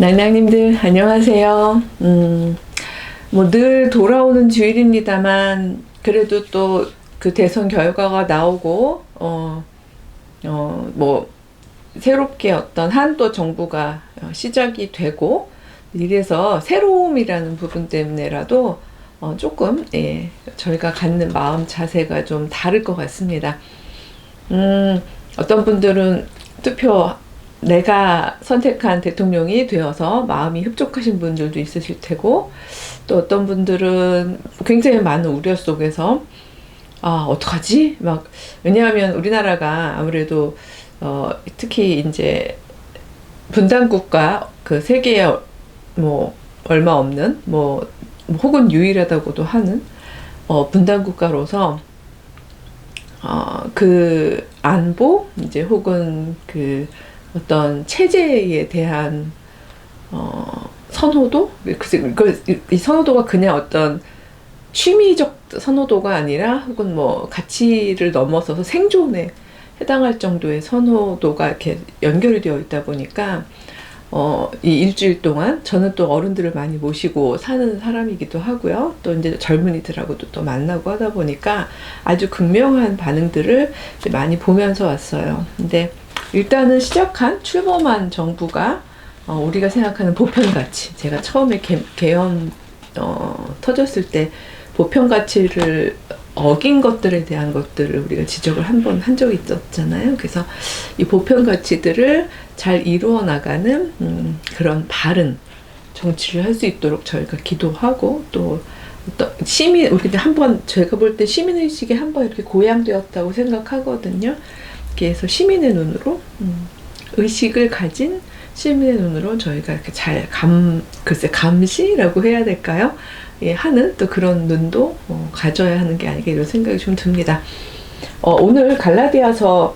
낭낭님들 안녕하세요. 뭐 늘 돌아오는 주일입니다만 그래도 또 그 대선 결과가 나오고 뭐 새롭게 어떤 한도 정부가 시작이 되고 이래서 새로움이라는 부분 때문에라도 조금 저희가 갖는 마음 자세가 좀 다를 것 같습니다. 어떤 분들은 투표 내가 선택한 대통령이 되어서 마음이 흡족하신 분들도 있으실 테고, 또 어떤 분들은 굉장히 많은 우려 속에서 어떡하지? 왜냐하면 우리나라가 아무래도 특히 이제 분단국가, 그 세계에 뭐 얼마 없는 혹은 유일하다고도 하는 분단국가로서 그 안보 이제 혹은 그 어떤 체제에 대한 선호도, 이 선호도가 그냥 어떤 취미적 선호도가 아니라 혹은 뭐 가치를 넘어서서 생존에 해당할 정도의 선호도가 이렇게 연결이 되어 있다 보니까 이 일주일 동안 저는 또 어른들을 많이 모시고 사는 사람이기도 하고요. 또 이제 젊은이들하고도 또 만나고 하다 보니까 아주 극명한 반응들을 많이 보면서 왔어요. 근데 일단은 출범한 정부가 우리가 생각하는 보편가치, 제가 처음에 개헌 터졌을 때 보편가치를 어긴 것들에 대한 것들을 우리가 지적을 한 번 한 적이 있었잖아요. 그래서 이 보편가치들을 잘 이루어 나가는 그런 바른 정치를 할 수 있도록 저희가 기도하고, 또 어떤 우리 한번 제가 볼 때 시민의식이 한번 이렇게 고양되었다고 생각하거든요. 그래서 시민의 눈으로 의식을 가진 시민의 눈으로 저희가 이렇게 잘 감시라고 해야 될까요? 하는 또 그런 눈도 가져야 하는 게 아닐까 이런 생각이 좀 듭니다. 오늘 갈라디아서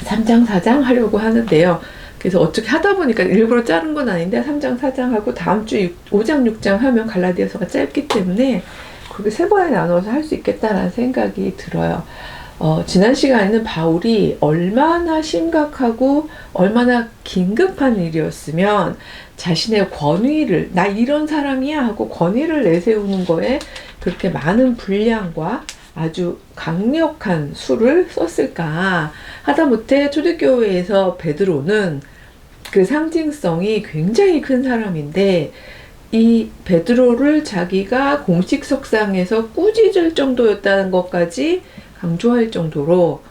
3장 4장 하려고 하는데요. 그래서 어떻게 하다 보니까 일부러 자른 건 아닌데 3장 4장 하고 다음 주 5장 6장 하면 갈라디아서가 짧기 때문에 그렇게 세 번에 나눠서 할 수 있겠다라는 생각이 들어요. 지난 시간에는 바울이 얼마나 심각하고 얼마나 긴급한 일이었으면 자신의 권위를, 나 이런 사람이야 하고 권위를 내세우는 거에 그렇게 많은 분량과 아주 강력한 수를 썼을까. 하다못해 초대교회에서 베드로는 그 상징성이 굉장히 큰 사람인데, 이 베드로를 자기가 공식 석상에서 꾸짖을 정도였다는 것까지 강조할 정도로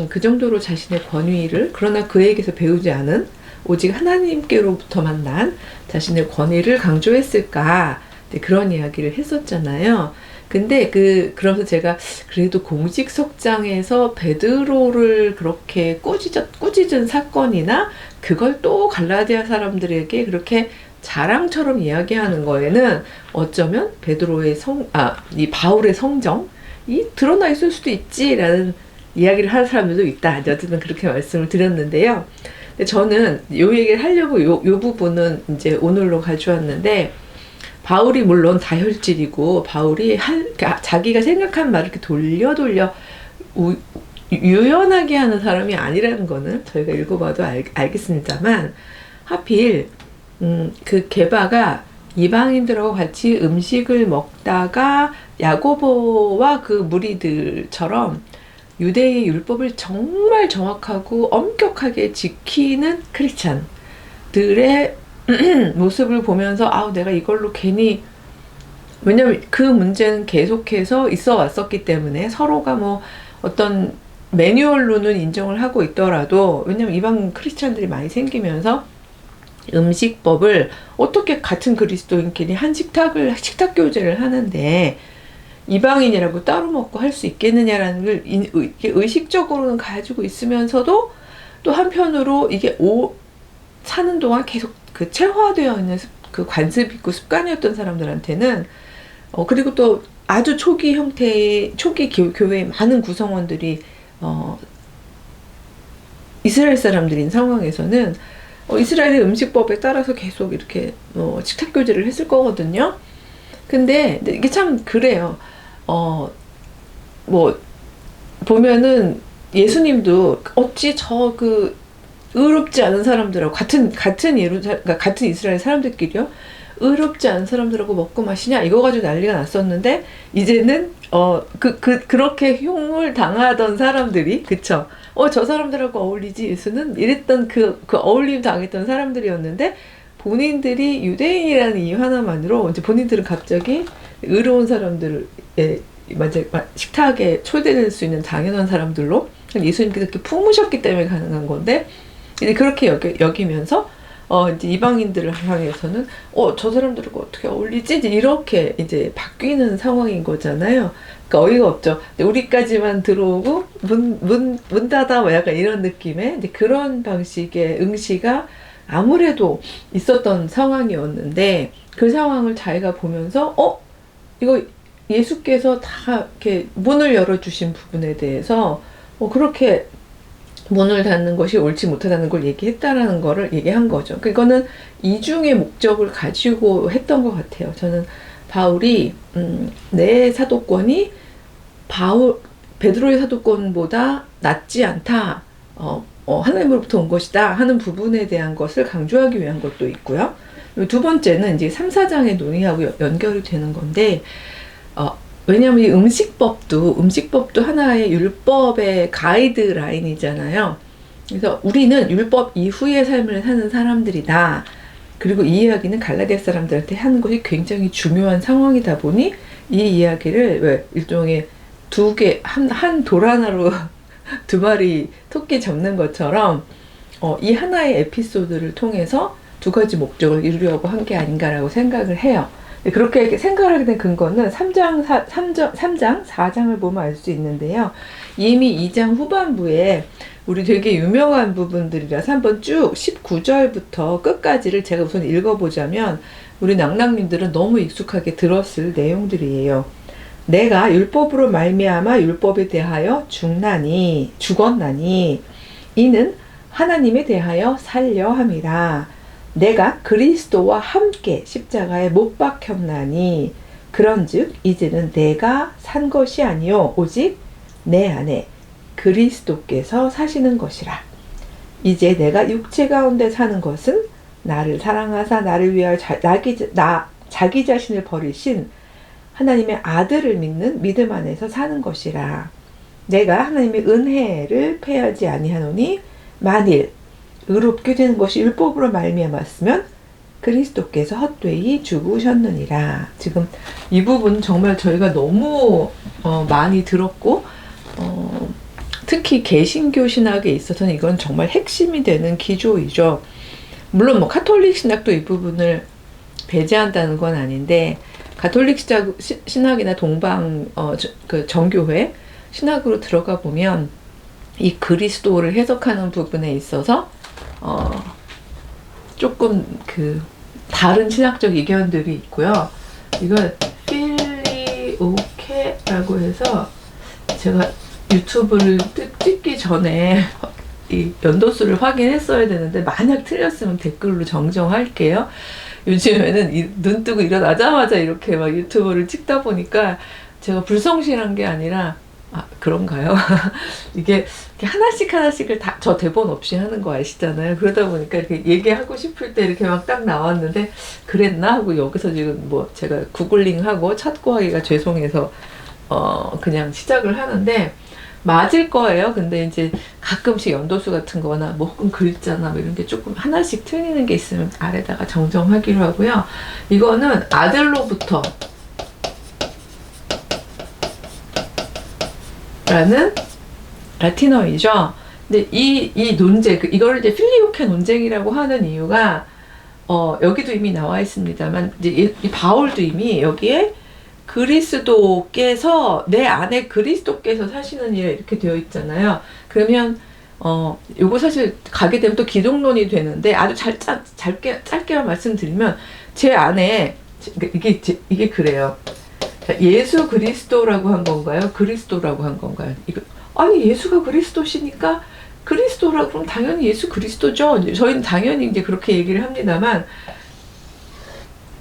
그 정도로 자신의 권위를, 그러나 그에게서 배우지 않은 오직 하나님께로부터만 난 자신의 권위를 강조했을까, 그런 이야기를 했었잖아요. 근데 그러면서 제가 그래도 공식 석장에서 베드로를 그렇게 꾸짖은 사건이나 그걸 또 갈라디아 사람들에게 그렇게 자랑처럼 이야기하는 거에는 어쩌면 베드로의 이 바울의 성정이 드러나 있을 수도 있지라는 이야기를 하는 사람들도 있다. 어쨌든 그렇게 말씀을 드렸는데요. 근데 저는 요 얘기를 하려고 요 부분은 이제 오늘로 가져왔는데, 바울이 물론 다혈질이고 바울이 자기가 생각한 말을 이렇게 돌려 유연하게 하는 사람이 아니라는 거는 저희가 읽어봐도 알겠습니다만, 하필 그 게바가 이방인들하고 같이 음식을 먹다가 야고보와 그 무리들처럼 유대의 율법을 정말 정확하고 엄격하게 지키는 크리스찬들의 모습을 보면서 내가 이걸로 괜히, 왜냐면 그 문제는 계속해서 있어 왔었기 때문에 서로가 뭐 어떤 매뉴얼로는 인정을 하고 있더라도, 왜냐면 이방 크리스찬들이 많이 생기면서 음식법을 어떻게 같은 그리스도인끼리 식탁 교제를 하는데 이방인이라고 따로 먹고 할 수 있겠느냐라는 걸 의식적으로는 가지고 있으면서도, 또 한편으로 이게 사는 동안 계속 그 체화되어 있는 그 관습 있고 습관이었던 사람들한테는 그리고 또 아주 초기 교회의 많은 구성원들이 이스라엘 사람들인 상황에서는 이스라엘의 음식법에 따라서 계속 이렇게 식탁 교제를 했을 거거든요. 근데 이게 참 그래요. 뭐 보면은 예수님도 어찌 의롭지 않은 사람들하고 그러니까 같은 이스라엘 사람들끼리요. 의롭지 않은 사람들하고 먹고 마시냐 이거 가지고 난리가 났었는데 이제는 그렇게 흉을 당하던 사람들이 그쵸? 저 사람들하고 어울리지 예수는 이랬던 그 어울림 당했던 사람들이었는데 본인들이 유대인이라는 이유 하나만으로 이제 본인들은 갑자기 의로운 사람들을 식탁에 초대될 수 있는 당연한 사람들로 예수님께서 그렇게 품으셨기 때문에 가능한 건데 이제 그렇게 여기면서 이제 이방인들을 향해서는 저 사람들하고 어떻게 어울리지? 이렇게 이제 바뀌는 상황인 거잖아요. 그러니까 어이가 없죠. 우리까지만 들어오고 문 닫아 뭐 약간 이런 느낌의 이제 그런 방식의 응시가 아무래도 있었던 상황이었는데 그 상황을 자기가 보면서 이거 예수께서 다 이렇게 문을 열어주신 부분에 대해서 그렇게 문을 닫는 것이 옳지 못하다는 걸 얘기했다라는 거를 얘기한 거죠. 그거는 이중의 목적을 가지고 했던 것 같아요. 저는 바울이 내 사도권이 베드로의 사도권보다 낫지 않다. 하나님으로부터 온 것이다 하는 부분에 대한 것을 강조하기 위한 것도 있고요. 두 번째는 이제 3, 4장의 논의하고 연결이 되는 건데 왜냐하면 이 음식법도 하나의 율법의 가이드라인이잖아요. 그래서 우리는 율법 이후의 삶을 사는 사람들이다. 그리고 이 이야기는 갈라디아 사람들한테 하는 것이 굉장히 중요한 상황이다 보니 이 이야기를 일종의 한 돌 하나로 두 마리 토끼 잡는 것처럼 이 하나의 에피소드를 통해서 두 가지 목적을 이루려고 한 게 아닌가라고 생각을 해요. 그렇게 생각을 하게 된 근거는 3장, 4장을 보면 알 수 있는데요. 이미 2장 후반부에 우리 되게 유명한 부분들이라서 한번 쭉 19절부터 끝까지를 제가 우선 읽어보자면 우리 낭낭님들은 너무 익숙하게 들었을 내용들이에요. 내가 율법으로 말미암아 율법에 대하여 죽었나니 이는 하나님에 대하여 살려 함이라. 내가 그리스도와 함께 십자가에 못 박혔나니 그런즉 이제는 내가 산 것이 아니요 오직 내 안에 그리스도께서 사시는 것이라. 이제 내가 육체 가운데 사는 것은 나를 사랑하사 나를 위하여 자기 자신을 버리신 하나님의 아들을 믿는 믿음 안에서 사는 것이라. 내가 하나님의 은혜를 패하지 아니하노니 만일 의롭게 되는 것이 율법으로 말미암았으면 그리스도께서 헛되이 죽으셨느니라. 지금 이 부분 정말 저희가 너무 많이 들었고 특히 개신교 신학에 있어서는 이건 정말 핵심이 되는 기조이죠. 물론 뭐 카톨릭 신학도 이 부분을 배제한다는 건 아닌데 가톨릭 신학이나 동방 그 정교회 신학으로 들어가 보면 이 그리스도를 해석하는 부분에 있어서 조금 그 다른 신학적 의견들이 있고요. 이걸 필리오케라고 해서 제가 유튜브를 찍기 전에 이 연도수를 확인했어야 되는데 만약 틀렸으면 댓글로 정정할게요. 요즘에는 눈 뜨고 일어나자마자 이렇게 막 유튜브를 찍다 보니까 제가 불성실한 게 아니라 그런가요? 이게 하나씩을 다 저 대본 없이 하는 거 아시잖아요. 그러다 보니까 이렇게 얘기하고 싶을 때 이렇게 막 딱 나왔는데 그랬나 하고 여기서 지금 뭐 제가 구글링하고 찾고 하기가 죄송해서 그냥 시작을 하는데 맞을 거예요. 근데 이제 가끔씩 연도수 같은 거나 뭐 혹은 글자나 뭐 이런 게 조금 하나씩 틀리는 게 있으면 아래다가 정정하기로 하고요. 이거는 아들로부터 라는 라틴어이죠. 근데 이 논쟁, 이거를 이제 필리오케 논쟁이라고 하는 이유가 여기도 이미 나와 있습니다만 이제 이 바울도 이미 여기에 그리스도께서 내 안에 그리스도께서 사시는 일 이렇게 되어 있잖아요. 그러면 요거 사실 가게 되면 또 기독론이 되는데 아주 짧게만 말씀드리면 제 안에 이게 그래요. 예수 그리스도라고 한 건가요? 그리스도라고 한 건가요? 아니 예수가 그리스도시니까 그리스도라 그럼 당연히 예수 그리스도죠. 저희는 당연히 이제 그렇게 얘기를 합니다만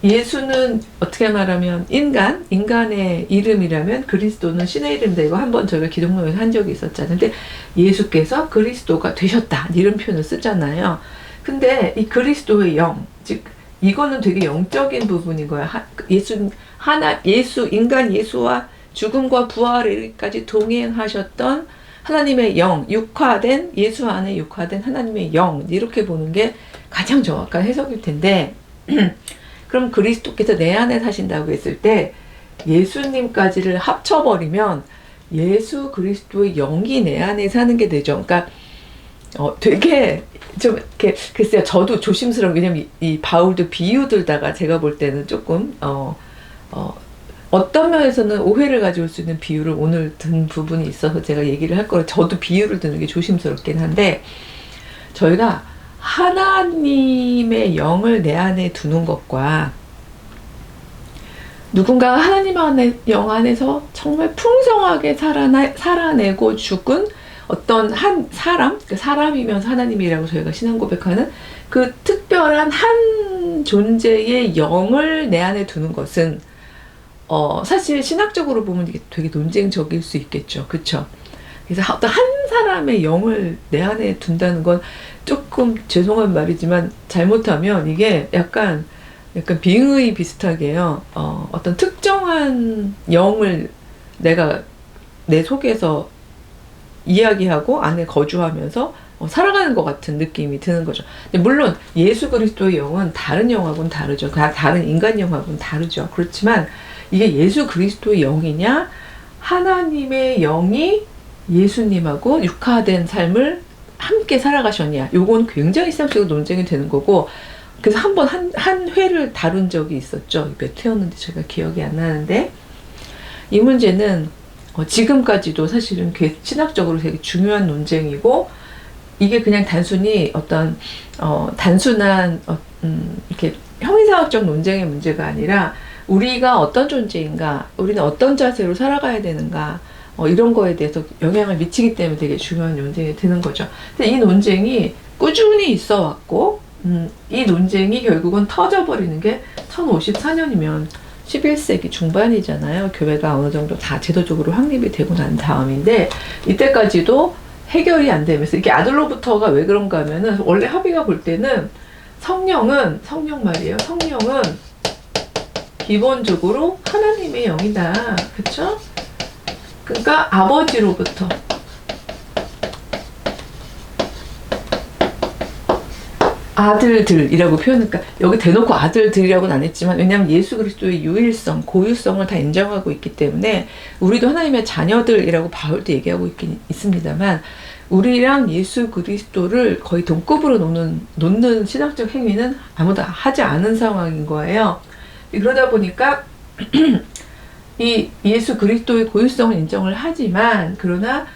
예수는 어떻게 말하면 인간의 이름이라면 그리스도는 신의 이름이다. 이거 한번 저희가 기독론에서 한 적이 있었잖아요. 근데 예수께서 그리스도가 되셨다. 이런 표현을 쓰잖아요. 근데 이 그리스도의 영, 즉 이거는 되게 영적인 부분인 거야. 예수, 인간 예수와 죽음과 부활까지 동행하셨던 하나님의 영, 육화된, 예수 안에 육화된 하나님의 영, 이렇게 보는 게 가장 정확한 해석일 텐데, 그럼 그리스도께서 내 안에 사신다고 했을 때 예수님까지를 합쳐버리면 예수 그리스도의 영이 내 안에 사는 게 되죠. 그러니까 되게 좀 이렇게 글쎄요. 저도 조심스러운, 왜냐면 이 바울도 비유 들다가 제가 볼 때는 조금 어떤 면에서는 오해를 가져올 수 있는 비유를 오늘 든 부분이 있어서 제가 얘기를 할 거라 저도 비유를 드는 게 조심스럽긴 한데, 저희가 하나님의 영을 내 안에 두는 것과 누군가가 하나님 안에 영 안에서 정말 풍성하게 살아내고 죽은 어떤 한 사람, 그 사람이면서 하나님이라고 저희가 신앙 고백하는 그 특별한 한 존재의 영을 내 안에 두는 것은 사실 신학적으로 보면 이게 되게 논쟁적일 수 있겠죠. 그쵸? 그래서 어떤 한 사람의 영을 내 안에 둔다는 건 조금 죄송한 말이지만 잘못하면 이게 약간 빙의 비슷하게요. 어떤 특정한 영을 내가 내 속에서 이야기하고 안에 거주하면서 살아가는 것 같은 느낌이 드는 거죠. 근데 물론 예수 그리스도의 영은 다른 영하고는 다르죠. 다른 인간 영하고는 다르죠. 그렇지만 이게 예수 그리스도의 영이냐, 하나님의 영이 예수님하고 육화된 삶을 함께 살아가셨냐, 요건 굉장히 신학적으로 논쟁이 되는 거고, 그래서 한 회를 다룬 적이 있었죠. 몇 회였는지 제가 기억이 안 나는데, 이 문제는 지금까지도 사실은 신학적으로 되게 중요한 논쟁이고, 이게 그냥 단순히 어떤 단순한 이렇게 형이상학적 논쟁의 문제가 아니라 우리가 어떤 존재인가, 우리는 어떤 자세로 살아가야 되는가, 이런 거에 대해서 영향을 미치기 때문에 되게 중요한 논쟁이 되는 거죠. 근데 이 논쟁이 꾸준히 있어 왔고, 이 논쟁이 결국은 터져버리는 게 1054년이면 11세기 중반이잖아요. 교회가 어느 정도 다 제도적으로 확립이 되고 난 다음인데, 이때까지도 해결이 안 되면서, 이게 아들로부터가 왜 그런가 하면은, 원래 합의가 볼 때는 성령 말이에요. 성령은 기본적으로 하나님의 영이다. 그쵸? 그러니까 아버지로부터 아들들이라고 표현할까? 여기 대놓고 아들들이라고는 안 했지만, 왜냐하면 예수 그리스도의 유일성, 고유성을 다 인정하고 있기 때문에 우리도 하나님의 자녀들이라고 바울도 얘기하고 있긴 있습니다만, 우리랑 예수 그리스도를 거의 동급으로 놓는 신학적 행위는 아무도 하지 않은 상황인 거예요. 그러다 보니까 이 예수 그리스도의 고유성을 인정을 하지만, 그러나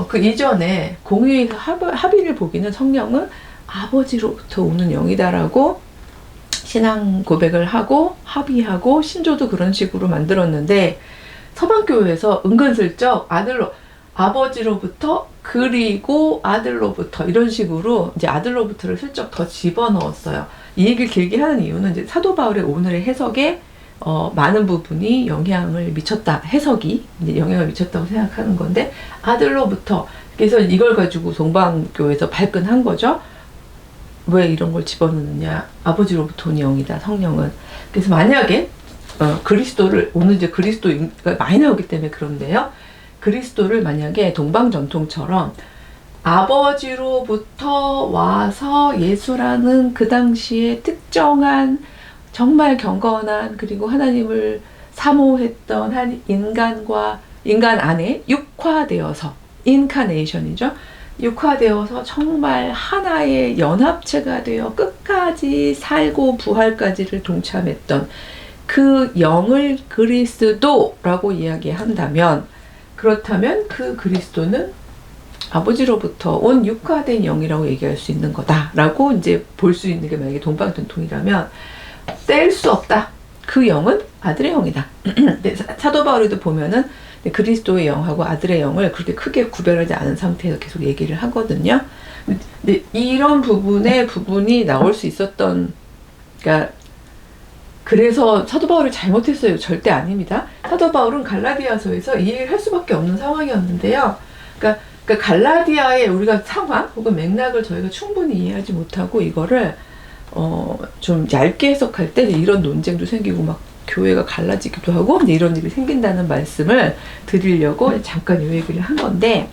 그 이전에 공의에서 합의를 보기는 성령은 아버지로부터 오는 영이다라고 신앙 고백을 하고 합의하고, 신조도 그런 식으로 만들었는데, 서방교회에서 은근슬쩍 아버지로부터 그리고 아들로부터 이런 식으로 이제 아들로부터를 슬쩍 더 집어넣었어요. 이 얘기를 길게 하는 이유는 이제 사도 바울의 오늘의 해석에 많은 부분이 영향을 미쳤다, 해석이 이제 영향을 미쳤다고 생각하는 건데, 아들로부터, 그래서 이걸 가지고 동방교회에서 발끈한 거죠. 왜 이런 걸 집어넣느냐, 아버지로부터 온 영이다, 성령은. 그래서 만약에 그리스도를, 오늘 이제 그리스도가 많이 나오기 때문에 그런데요, 그리스도를 만약에 동방 전통처럼 아버지로부터 와서 예수라는 그 당시에 특정한 정말 경건한, 그리고 하나님을 사모했던 한 인간 안에 육화되어서, 인카네이션이죠. 육화되어서 정말 하나의 연합체가 되어 끝까지 살고 부활까지를 동참했던 그 영을 그리스도라고 이야기한다면, 그렇다면 그 그리스도는 아버지로부터 온 육화된 영이라고 얘기할 수 있는 거다라고 이제 볼 수 있는 게, 만약에 동방 전통이라면 뗄 수 없다. 그 영은 아들의 영이다. 사도 바울에도 보면은 그리스도의 영하고 아들의 영을 그렇게 크게 구별하지 않은 상태에서 계속 얘기를 하거든요. 근데 이런 부분이 나올 수 있었던, 그러니까 그래서 사도 바울이 잘못했어요. 절대 아닙니다. 사도 바울은 갈라디아서에서 이 얘기를 할 수밖에 없는 상황이었는데요. 그러니까 갈라디아의 우리가 상황 혹은 맥락을 저희가 충분히 이해하지 못하고 이거를 좀 얇게 해석할 때 이런 논쟁도 생기고 막 교회가 갈라지기도 하고 이런 일이 생긴다는 말씀을 드리려고 잠깐 이 얘기를 한 건데,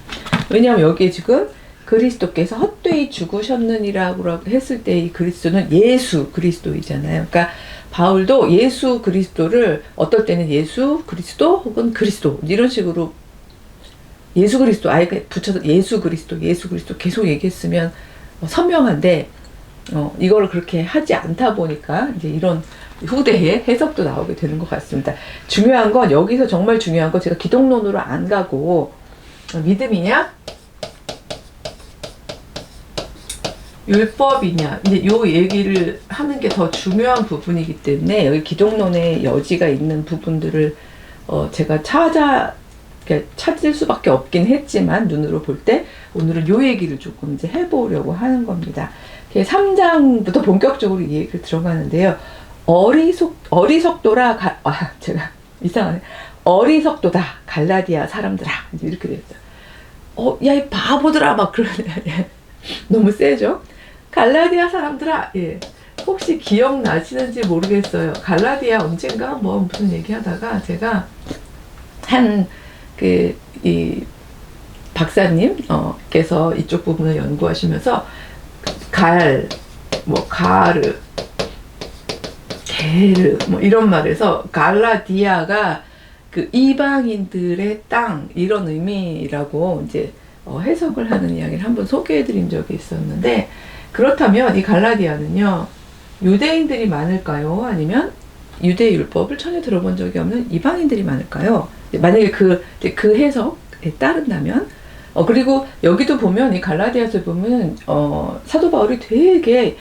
왜냐하면 여기에 지금 그리스도께서 헛되이 죽으셨느니라고 했을 때 이 그리스도는 예수 그리스도이잖아요. 그러니까 바울도 예수 그리스도를 어떨 때는 예수 그리스도 혹은 그리스도 이런 식으로 예수 그리스도 아예 붙여서 예수 그리스도 계속 얘기했으면 선명한데 이거를 그렇게 하지 않다 보니까 이제 이런 후대의 해석도 나오게 되는 것 같습니다. 중요한 건 여기서 정말 중요한 건 제가 기독론으로 안 가고 믿음이냐 율법이냐 이제 요 얘기를 하는 게 더 중요한 부분이기 때문에 여기 기독론의 여지가 있는 부분들을 제가 찾을 수밖에 없긴 했지만 눈으로 볼 때 오늘은 요 얘기를 조금 이제 해보려고 하는 겁니다. 3장부터 본격적으로 이 얘기를 들어가는데요. 어리석도라 제가 이상하네. 어리석도다 갈라디아 사람들아 이제 이렇게 됐어요. 야 이 바보들아 막 그러네. 너무 세죠? 갈라디아 사람들아, 예. 혹시 기억나시는지 모르겠어요. 갈라디아 언젠가 뭐 무슨 얘기하다가 제가 이 박사님 께서 이쪽 부분을 연구하시면서 가르, 게르 뭐 이런 말에서 갈라디아가 그 이방인들의 땅 이런 의미라고 이제 해석을 하는 이야기를 한번 소개해드린 적이 있었는데, 그렇다면 이 갈라디아는요 유대인들이 많을까요? 아니면 유대 율법을 전혀 들어본 적이 없는 이방인들이 많을까요? 만약에 그 해석에 따른다면 그리고 여기도 보면 이 갈라디아서 보면 사도 바울이 되게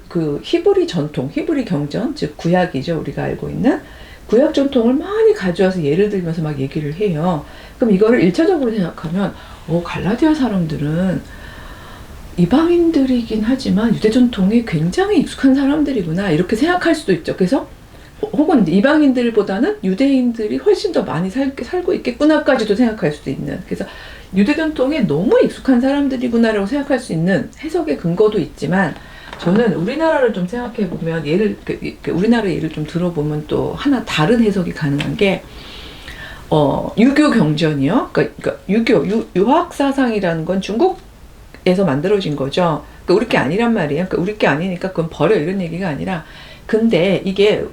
그 히브리 전통, 히브리 경전 즉 구약이죠. 우리가 알고 있는 구약 전통을 많이 가져와서 예를 들면서 막 얘기를 해요. 그럼 이거를 1차적으로 생각하면 갈라디아 사람들은 이방인들이긴 하지만 유대 전통에 굉장히 익숙한 사람들이구나 이렇게 생각할 수도 있죠. 그래서 혹은 이방인들보다는 유대인들이 훨씬 더 많이 살고 있겠구나까지도 생각할 수도 있는, 그래서 유대 전통에 너무 익숙한 사람들이구나라고 생각할 수 있는 해석의 근거도 있지만, 저는 우리나라를 좀 생각해 보면 우리나라 예를 좀 들어보면 또 하나 다른 해석이 가능한 게 유교 경전이요. 그러니까 유학 사상이라는 건 중국에서 만들어진 거죠. 그러니까 우리 게 아니란 말이에요. 그러니까 우리 게 아니니까 그건 버려 이런 얘기가 아니라, 근데 이게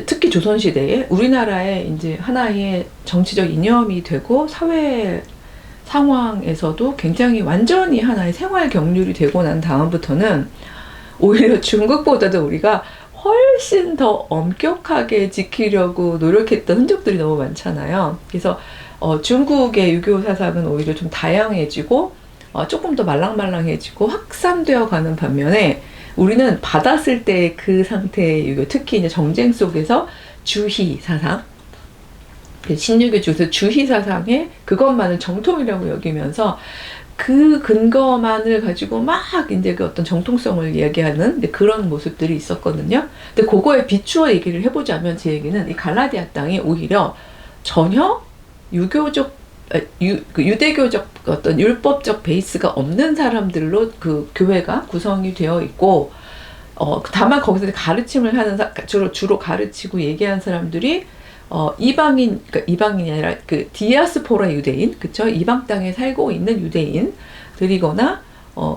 특히 조선 시대에 우리나라의 이제 하나의 정치적 이념이 되고 사회 상황에서도 굉장히 완전히 하나의 생활 경륜이 되고 난 다음부터는 오히려 중국보다도 우리가 훨씬 더 엄격하게 지키려고 노력했던 흔적들이 너무 많잖아요. 그래서 중국의 유교 사상은 오히려 좀 다양해지고 조금 더 말랑말랑해지고 확산되어 가는 반면에 우리는 받았을 때 그 상태의 유교, 특히 이제 정쟁 속에서 주희 사상, 신유교 중에서 주희 사상에 그것만을 정통이라고 여기면서 그 근거만을 가지고 막 이제 그 어떤 정통성을 이야기하는 그런 모습들이 있었거든요. 근데 그거에 비추어 얘기를 해보자면 제 얘기는 이 갈라디아 땅이 오히려 전혀 유대교적 어떤 율법적 베이스가 없는 사람들로 그 교회가 구성이 되어 있고, 다만 거기서 가르침을 하는 주로 가르치고 얘기하는 사람들이 그러니까 이방인이 아니라 그 디아스포라 유대인, 그쵸? 이방 땅에 살고 있는 유대인들이거나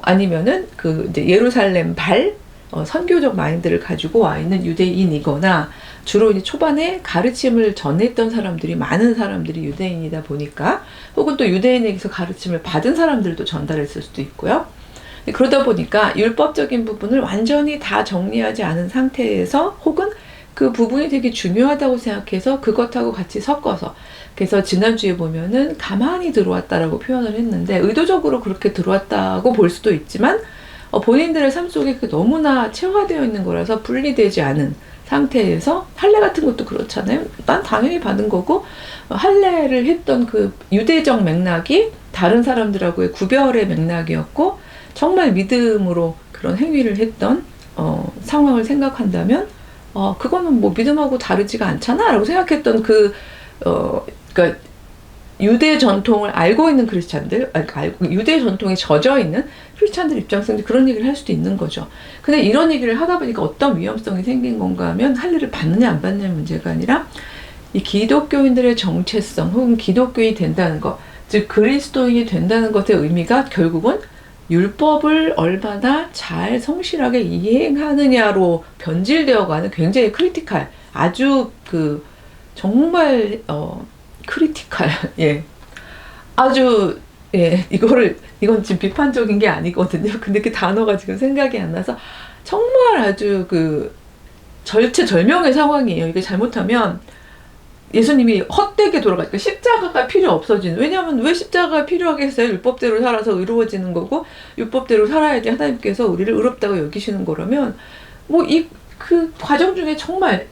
아니면은 그 이제 예루살렘 선교적 마인드를 가지고 와 있는 유대인이거나, 주로 이제 초반에 가르침을 전했던 사람들이 많은 사람들이 유대인이다 보니까, 혹은 또 유대인에게서 가르침을 받은 사람들도 전달했을 수도 있고요. 그러다 보니까 율법적인 부분을 완전히 다 정리하지 않은 상태에서, 혹은 그 부분이 되게 중요하다고 생각해서 그것하고 같이 섞어서, 그래서 지난주에 보면은 가만히 들어왔다라고 표현을 했는데 의도적으로 그렇게 들어왔다고 볼 수도 있지만 본인들의 삶 속에 너무나 체화되어 있는 거라서 분리되지 않은 상태에서, 할례 같은 것도 그렇잖아요. 난 당연히 받은 거고, 할례를 했던 그 유대적 맥락이 다른 사람들하고의 구별의 맥락이었고, 정말 믿음으로 그런 행위를 했던 상황을 생각한다면 그거는 뭐 믿음하고 다르지가 않잖아 라고 생각했던 그러니까 유대 전통을 알고 있는 크리스찬들, 유대 전통에 젖어 있는 크리스찬들 입장에서는 그런 얘기를 할 수도 있는 거죠. 근데 이런 얘기를 하다 보니까 어떤 위험성이 생긴 건가 하면 할례를 받느냐 안 받느냐 문제가 아니라 이 기독교인들의 정체성 혹은 기독교인이 된다는 것, 즉 그리스도인이 된다는 것의 의미가 결국은 율법을 얼마나 잘 성실하게 이행하느냐로 변질되어가는 굉장히 크리티컬, 아주 정말 크리티컬, 예, 아주 이건 지금 비판적인 게 아니거든요. 근데 그 단어가 지금 생각이 안 나서 정말 아주 절체절명의 상황이에요. 이게 잘못하면 예수님이 헛되게 돌아가니까 십자가가 필요 없어지는, 왜냐하면 왜 십자가가 필요하겠어요? 율법대로 살아서 의로워지는 거고 율법대로 살아야지 하나님께서 우리를 의롭다고 여기시는 거라면 뭐 그 과정 중에 정말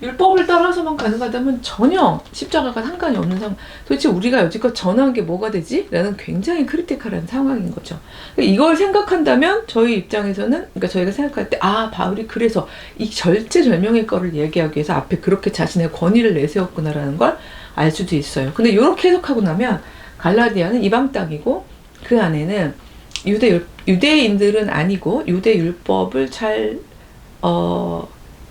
율법을 따라서만 가능하다면 전혀 십자가가 상관이 없는 상황. 도대체 우리가 여지껏 전한 게 뭐가 되지? 라는 굉장히 크리티컬한 상황인 거죠. 이걸 생각한다면 저희 입장에서는, 그러니까 저희가 생각할 때 바울이 그래서 이 절체절명의 거를 얘기하기 위해서 앞에 그렇게 자신의 권위를 내세웠구나라는 걸 알 수도 있어요. 근데 이렇게 해석하고 나면 갈라디아는 이방 땅이고 그 안에는 유대인들은 아니고 유대 율법을 잘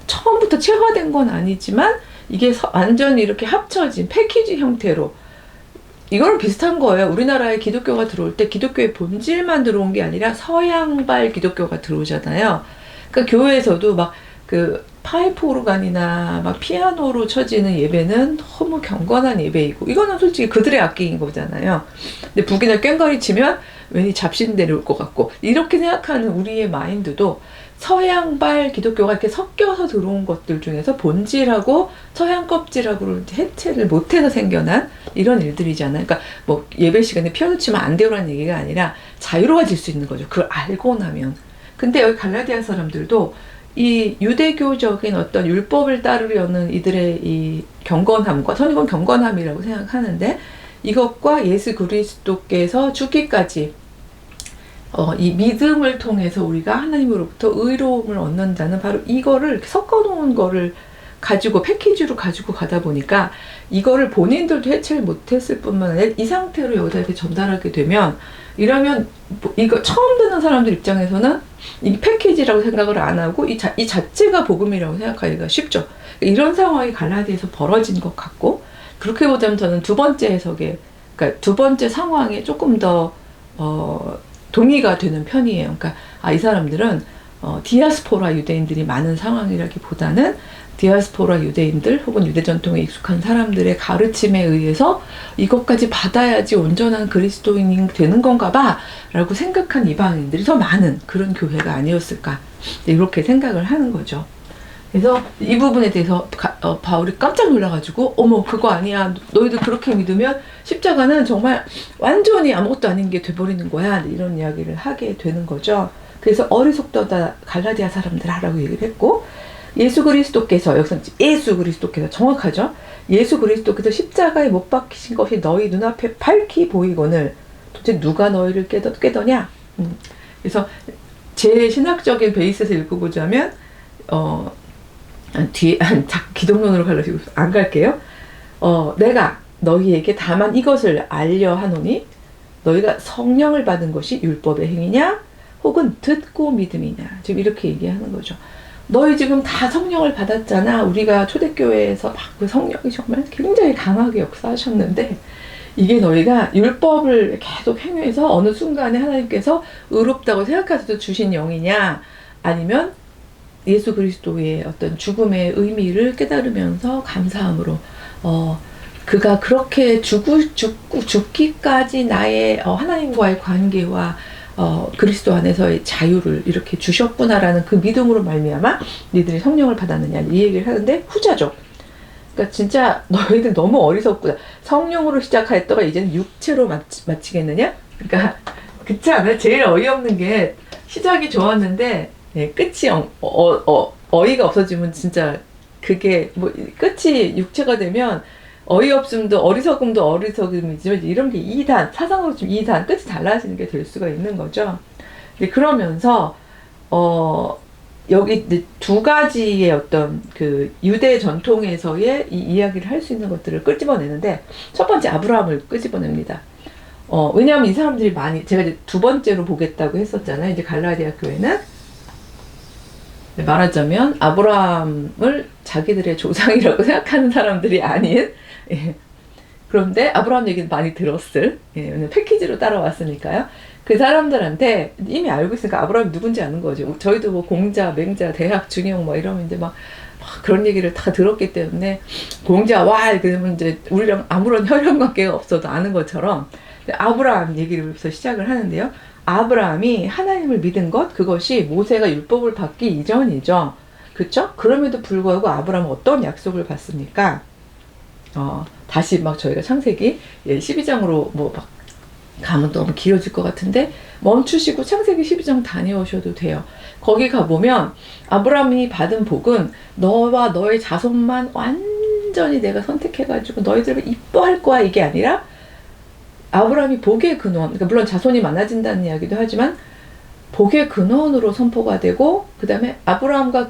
처음부터 체화된 건 아니지만 이게 완전히 이렇게 합쳐진 패키지 형태로, 이거랑 비슷한 거예요. 우리나라에 기독교가 들어올 때 기독교의 본질만 들어온 게 아니라 서양발 기독교가 들어오잖아요. 그러니까 교회에서도 막 파이프 오르간이나 막 피아노로 쳐지는 예배는 너무 경건한 예배이고, 이거는 솔직히 그들의 악기인 거잖아요. 근데 북이나 꽹과리 치면 왠지 잡신 내려올 것 같고, 이렇게 생각하는 우리의 마인드도 서양발 기독교가 이렇게 섞여서 들어온 것들 중에서 본질하고 서양 껍질하고 해체를 못해서 생겨난 이런 일들이잖아요. 그러니까 뭐 예배 시간에 피아노 치면 안 되요라는 얘기가 아니라 자유로워질 수 있는 거죠. 그걸 알고 나면. 근데 여기 갈라디아 사람들도 이 유대교적인 어떤 율법을 따르려는 이들의 이 경건함과, 저는 이건 경건함이라고 생각하는데, 이것과 예수 그리스도께서 죽기까지 이 믿음을 통해서 우리가 하나님으로부터 의로움을 얻는다는, 바로 이거를 섞어놓은 거를 가지고 패키지로 가지고 가다 보니까 이거를 본인들도 해체를 못했을 뿐만 아니라 이 상태로 여기다 이렇게 전달하게 되면, 이러면 이거 처음 듣는 사람들 입장에서는 이 패키지라고 생각을 안 하고 이 자체가 복음이라고 생각하기가 쉽죠. 이런 상황이 갈라디아에서 벌어진 것 같고, 그렇게 보자면 저는 두 번째 해석에, 그러니까 두 번째 상황에 조금 더 동의가 되는 편이에요. 그러니까 이 사람들은 디아스포라 유대인들이 많은 상황이라기보다는 디아스포라 유대인들 혹은 유대 전통에 익숙한 사람들의 가르침에 의해서 이것까지 받아야지 온전한 그리스도인이 되는 건가 봐 라고 생각한 이방인들이 더 많은 그런 교회가 아니었을까, 이렇게 생각을 하는 거죠. 그래서 이 부분에 대해서 바울이 깜짝 놀라가지고, 어머 그거 아니야, 너희들 그렇게 믿으면 십자가는 정말 완전히 아무것도 아닌 게 돼버리는 거야, 이런 이야기를 하게 되는 거죠. 그래서 어리석다 갈라디아 사람들아 라고 얘기를 했고, 예수 그리스도께서, 여기서 예수 그리스도께서 정확하죠. 예수 그리스도께서 십자가에 못 박히신 것이 너희 눈앞에 밝히 보이거늘 도대체 누가 너희를 깨더냐. 그래서 제 신학적인 베이스에서 읽어보자면 기독론으로 가려고 안 갈게요. 내가 너희에게 다만 이것을 알려 하노니 너희가 성령을 받은 것이 율법의 행위냐 혹은 듣고 믿음이냐, 지금 이렇게 얘기하는 거죠. 너희 지금 다 성령을 받았잖아. 우리가 초대교회에서 막 그 성령이 정말 굉장히 강하게 역사하셨는데, 이게 너희가 율법을 계속 행위해서 어느 순간에 하나님께서 의롭다고 생각하셔서 주신 영이냐, 아니면 예수 그리스도의 어떤 죽음의 의미를 깨달으면서 감사함으로 그가 그렇게 죽기까지 나의 하나님과의 관계와 그리스도 안에서의 자유를 이렇게 주셨구나라는 그 믿음으로 말미암아 니들이 성령을 받았느냐, 이 얘기를 하는데 후자죠. 그러니까 진짜 너희들 너무 어리석구나. 성령으로 시작했다가 이제는 육체로 마치겠느냐? 그러니까 그렇지 않아요? 제일 어이없는 게 시작이 좋았는데 끝이 어이가 없어지면 진짜 그게 뭐 끝이 육체가 되면 어이없음도 어리석음도 어리석음이지만 이런 게 2단, 사상으로 좀 2단 끝이 달라지는 게 될 수가 있는 거죠. 근데 그러면서 여기 이제 두 가지의 어떤 그 유대 전통에서의 이 이야기를 할 수 있는 것들을 끄집어내는데, 첫 번째 아브라함을 끄집어냅니다. 왜냐하면 이 사람들이 많이, 제가 이제 두 번째로 보겠다고 했었잖아요. 이제 갈라디아 교회는 말하자면 아브라함을 자기들의 조상이라고 생각하는 사람들이 아닌, 예. 그런데 아브라함 얘기는 많이 들었을, 예, 패키지로 따라왔으니까요. 그 사람들한테 이미 알고 있으니까 아브라함이 누군지 아는 거죠. 저희도 뭐 공자, 맹자, 대학, 중용 뭐 이러면 이제 막 그런 얘기를 다 들었기 때문에 공자, 와, 그러면 이제 우리랑 아무런 혈연 관계가 없어도 아는 것처럼 아브라함 얘기로부터 시작을 하는데요. 아브라함이 하나님을 믿은 것, 그것이 모세가 율법을 받기 이전이죠. 그렇죠? 그럼에도 불구하고 아브라함은 어떤 약속을 받습니까? 다시 막 저희가 창세기 12장으로 뭐 막 가면 너무 길어질 것 같은데 멈추시고 창세기 12장 다녀오셔도 돼요. 거기 가보면 아브라함이 받은 복은 너와 너의 자손만 완전히 내가 선택해가지고 너희들을 이뻐할 거야, 이게 아니라 아브라함이 복의 근원, 그러니까 물론 자손이 많아진다는 이야기도 하지만 복의 근원으로 선포가 되고, 그 다음에 아브라함과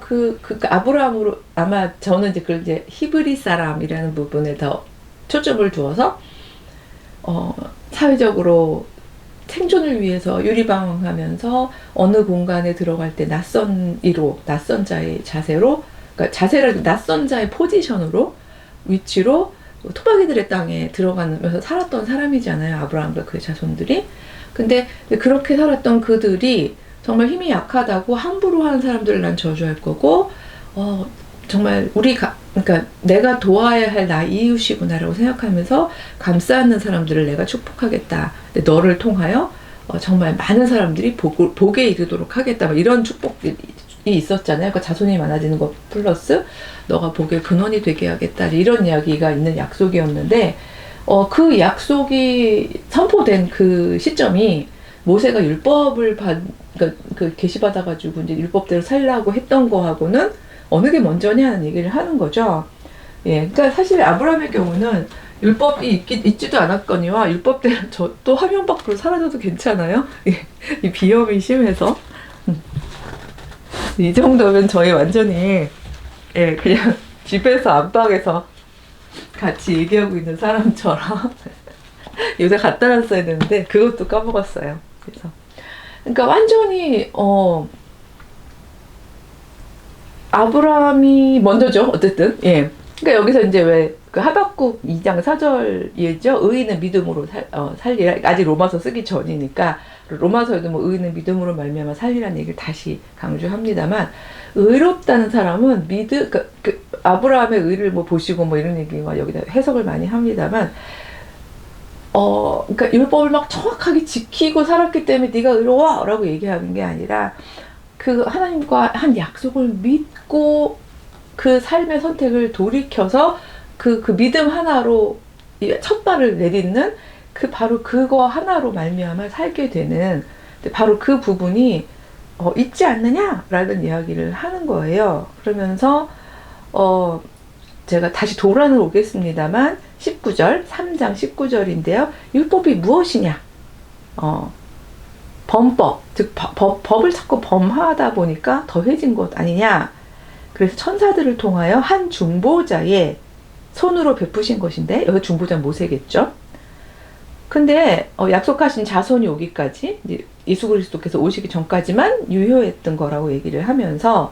아브라함으로, 아마 저는 이제 그 이제 히브리 사람이라는 부분에 더 초점을 두어서 사회적으로 생존을 위해서 유리방황하면서 어느 공간에 들어갈 때 낯선 이로, 낯선 자의 자세로, 그러니까 자세를 낯선 자의 포지션으로, 위치로 토박이들의 땅에 들어가면서 살았던 사람이잖아요. 아브라함과 그의 자손들이. 근데 그렇게 살았던 그들이 정말 힘이 약하다고 함부로 하는 사람들을 난 저주할 거고, 정말 그러니까 내가 도와야 할 나 이웃이구나라고 생각하면서 감싸는 사람들을 내가 축복하겠다. 너를 통하여 정말 많은 사람들이 복에 이르도록 하겠다. 이런 축복이 있었잖아요. 그러니까 자손이 많아지는 것 플러스 너가 복의 근원이 되게 하겠다. 이런 이야기가 있는 약속이었는데, 그 약속이 선포된 그 시점이 모세가 율법을 그러니까 그 계시받아가지고 이제 율법대로 살라고 했던 거하고는 어느 게 먼저냐는 얘기를 하는 거죠. 예, 그러니까 사실 아브라함의 경우는 율법이 있지도 않았거니와 율법대로 또 화면 밖으로 사라져도 괜찮아요. 예, 이 비염이 심해서 이 정도면 저희 완전히 그냥 집에서 안방에서 같이 얘기하고 있는 사람처럼 요새 갖다 놨어야 되는데 그것도 까먹었어요. 그래서 그러니까 완전히 아브라함이 먼저죠. 어쨌든 그러니까 여기서 이제 왜 그 하박국 2장 4절이죠. 의인은 믿음으로 살리라. 아직 로마서 쓰기 전이니까 로마서에도 뭐 의인은 믿음으로 말미암아 살리라는 얘기를 다시 강조합니다만, 의롭다는 사람은 그 아브라함의 의를 뭐 보시고 뭐 이런 얘기와 여기다 해석을 많이 합니다만, 그러니까 율법을 막 정확하게 지키고 살았기 때문에 네가 의로워라고 얘기하는 게 아니라 그 하나님과 한 약속을 믿고 그 삶의 선택을 돌이켜서 그 믿음 하나로 첫 발을 내딛는 바로 그거 하나로 말미암아 살게 되는, 바로 그 부분이 있지 않느냐라는 이야기를 하는 거예요. 그러면서 제가 다시 도란을 오겠습니다만 19절, 3장 19절인데요. 율법이 무엇이냐? 범법, 즉 법을 자꾸 범하다 보니까 더해진 것 아니냐? 그래서 천사들을 통하여 한 중보자의 손으로 베푸신 것인데, 여기 중보자 모세겠죠? 근데 약속하신 자손이 오기까지, 예수 그리스도께서 오시기 전까지만 유효했던 거라고 얘기를 하면서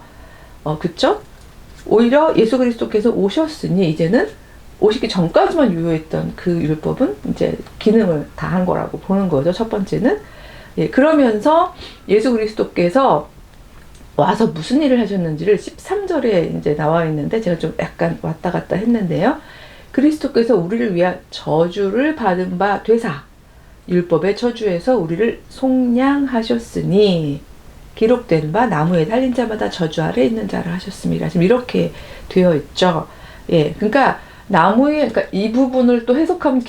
그쵸? 오히려 예수 그리스도께서 오셨으니 이제는 오시기 전까지만 유효했던 그 율법은 이제 기능을 다한 거라고 보는 거죠. 첫 번째는. 그러면서 예수 그리스도께서 와서 무슨 일을 하셨는지를 13절에 이제 나와 있는데, 제가 좀 약간 왔다 갔다 했는데요. 그리스도께서 우리를 위한 저주를 받은 바 되사 율법의 저주에서 우리를 속량하셨으니 기록된 바 나무에 달린 자마다 저주 아래 있는 자를 하셨습니다. 지금 이렇게 되어 있죠. 그러니까 나무에, 그러니까 이 부분을 또 해석하면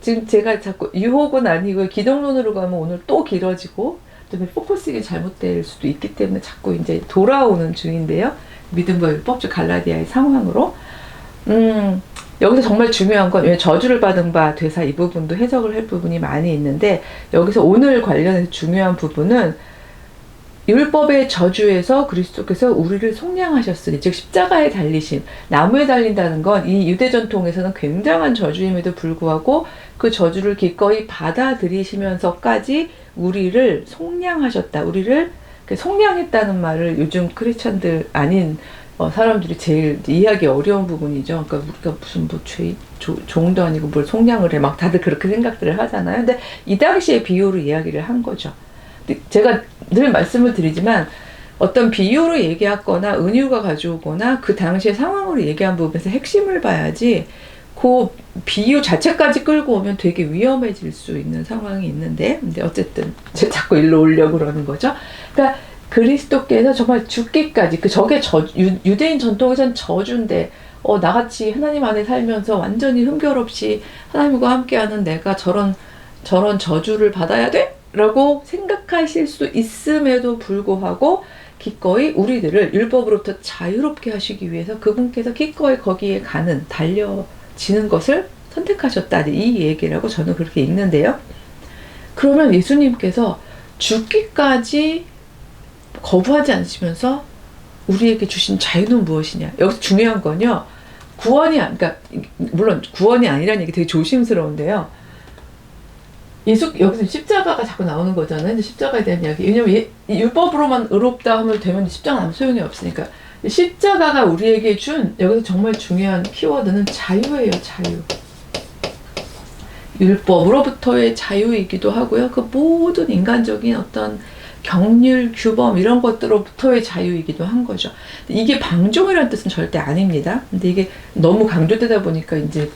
지금 제가 자꾸 유혹은 아니고 기독론으로 가면 오늘 또 길어지고 또 포커싱이 잘못될 수도 있기 때문에 자꾸 이제 돌아오는 중인데요. 믿음과 율법, 즉 갈라디아의 상황으로. 여기서 정말 중요한 건, 왜 저주를 받은 바 되사 이 부분도 해석을 할 부분이 많이 있는데, 여기서 오늘 관련해서 중요한 부분은 율법의 저주에서 그리스도께서 우리를 속량하셨으니, 즉 십자가에 달리심, 나무에 달린다는 건 이 유대 전통에서는 굉장한 저주임에도 불구하고 그 저주를 기꺼이 받아들이시면서까지 우리를 속량하셨다. 우리를 속량했다는 말을 요즘 크리스찬들 아닌 사람들이 제일 이해하기 어려운 부분이죠. 그러니까 우리가 무슨 뭐 종도 아니고 뭘 속량을 해. 막 다들 그렇게 생각들을 하잖아요. 근데 이 당시의 비유로 이야기를 한 거죠. 제가 늘 말씀을 드리지만 어떤 비유로 얘기하거나 은유가 가져오거나 그 당시의 상황으로 얘기한 부분에서 핵심을 봐야지 그 비유 자체까지 끌고 오면 되게 위험해질 수 있는 상황이 있는데, 근데 어쨌든 제가 자꾸 일로 오려고 그러는 거죠. 그러니까 그리스도께서 정말 죽기까지, 저게 유대인 전통에선 저주인데 나같이 하나님 안에 살면서 완전히 흠결없이 하나님과 함께하는 내가 저런 저주를 받아야 돼? 라고 생각하실 수 있음에도 불구하고 기꺼이 우리들을 율법으로부터 자유롭게 하시기 위해서 그분께서 기꺼이 거기에 달려지는 것을 선택하셨다. 이 얘기라고 저는 그렇게 읽는데요. 그러면 예수님께서 죽기까지 거부하지 않으시면서 우리에게 주신 자유는 무엇이냐? 여기서 중요한 건요. 그러니까 물론 구원이 아니라는 얘기 되게 조심스러운데요. 여기서 십자가가 자꾸 나오는 거잖아요. 십자가에 대한 이야기. 왜냐면 율법으로만 의롭다 하면 되면 십자가 아무 소용이 없으니까. 십자가가 우리에게 준 여기서 정말 중요한 키워드는 자유예요. 자유. 율법으로부터의 자유이기도 하고요. 그 모든 인간적인 어떤 경륜, 규범 이런 것들로부터의 자유이기도 한 거죠. 이게 방종이라는 뜻은 절대 아닙니다. 근데 이게 너무 강조되다 보니까 이제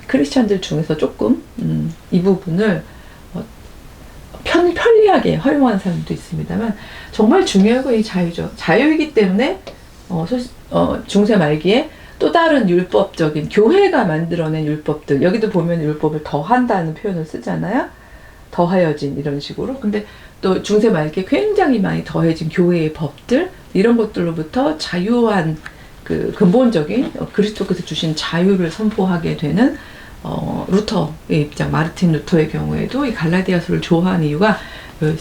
크리스찬들 중에서 조금 이 부분을 편리하게 활용하는 사람도 있습니다만 정말 중요한 건 이 자유죠. 자유이기 때문에 중세 말기에 또 다른 율법적인 교회가 만들어낸 율법들, 여기도 보면 율법을 더한다는 표현을 쓰잖아요. 더하여진 이런 식으로. 근데 또 중세 말기에 굉장히 많이 더해진 교회의 법들, 이런 것들로부터 자유한 그 근본적인 그리스도께서 주신 자유를 선포하게 되는 루터의 입장, 마르틴 루터의 경우에도 이 갈라디아서를 좋아하는 이유가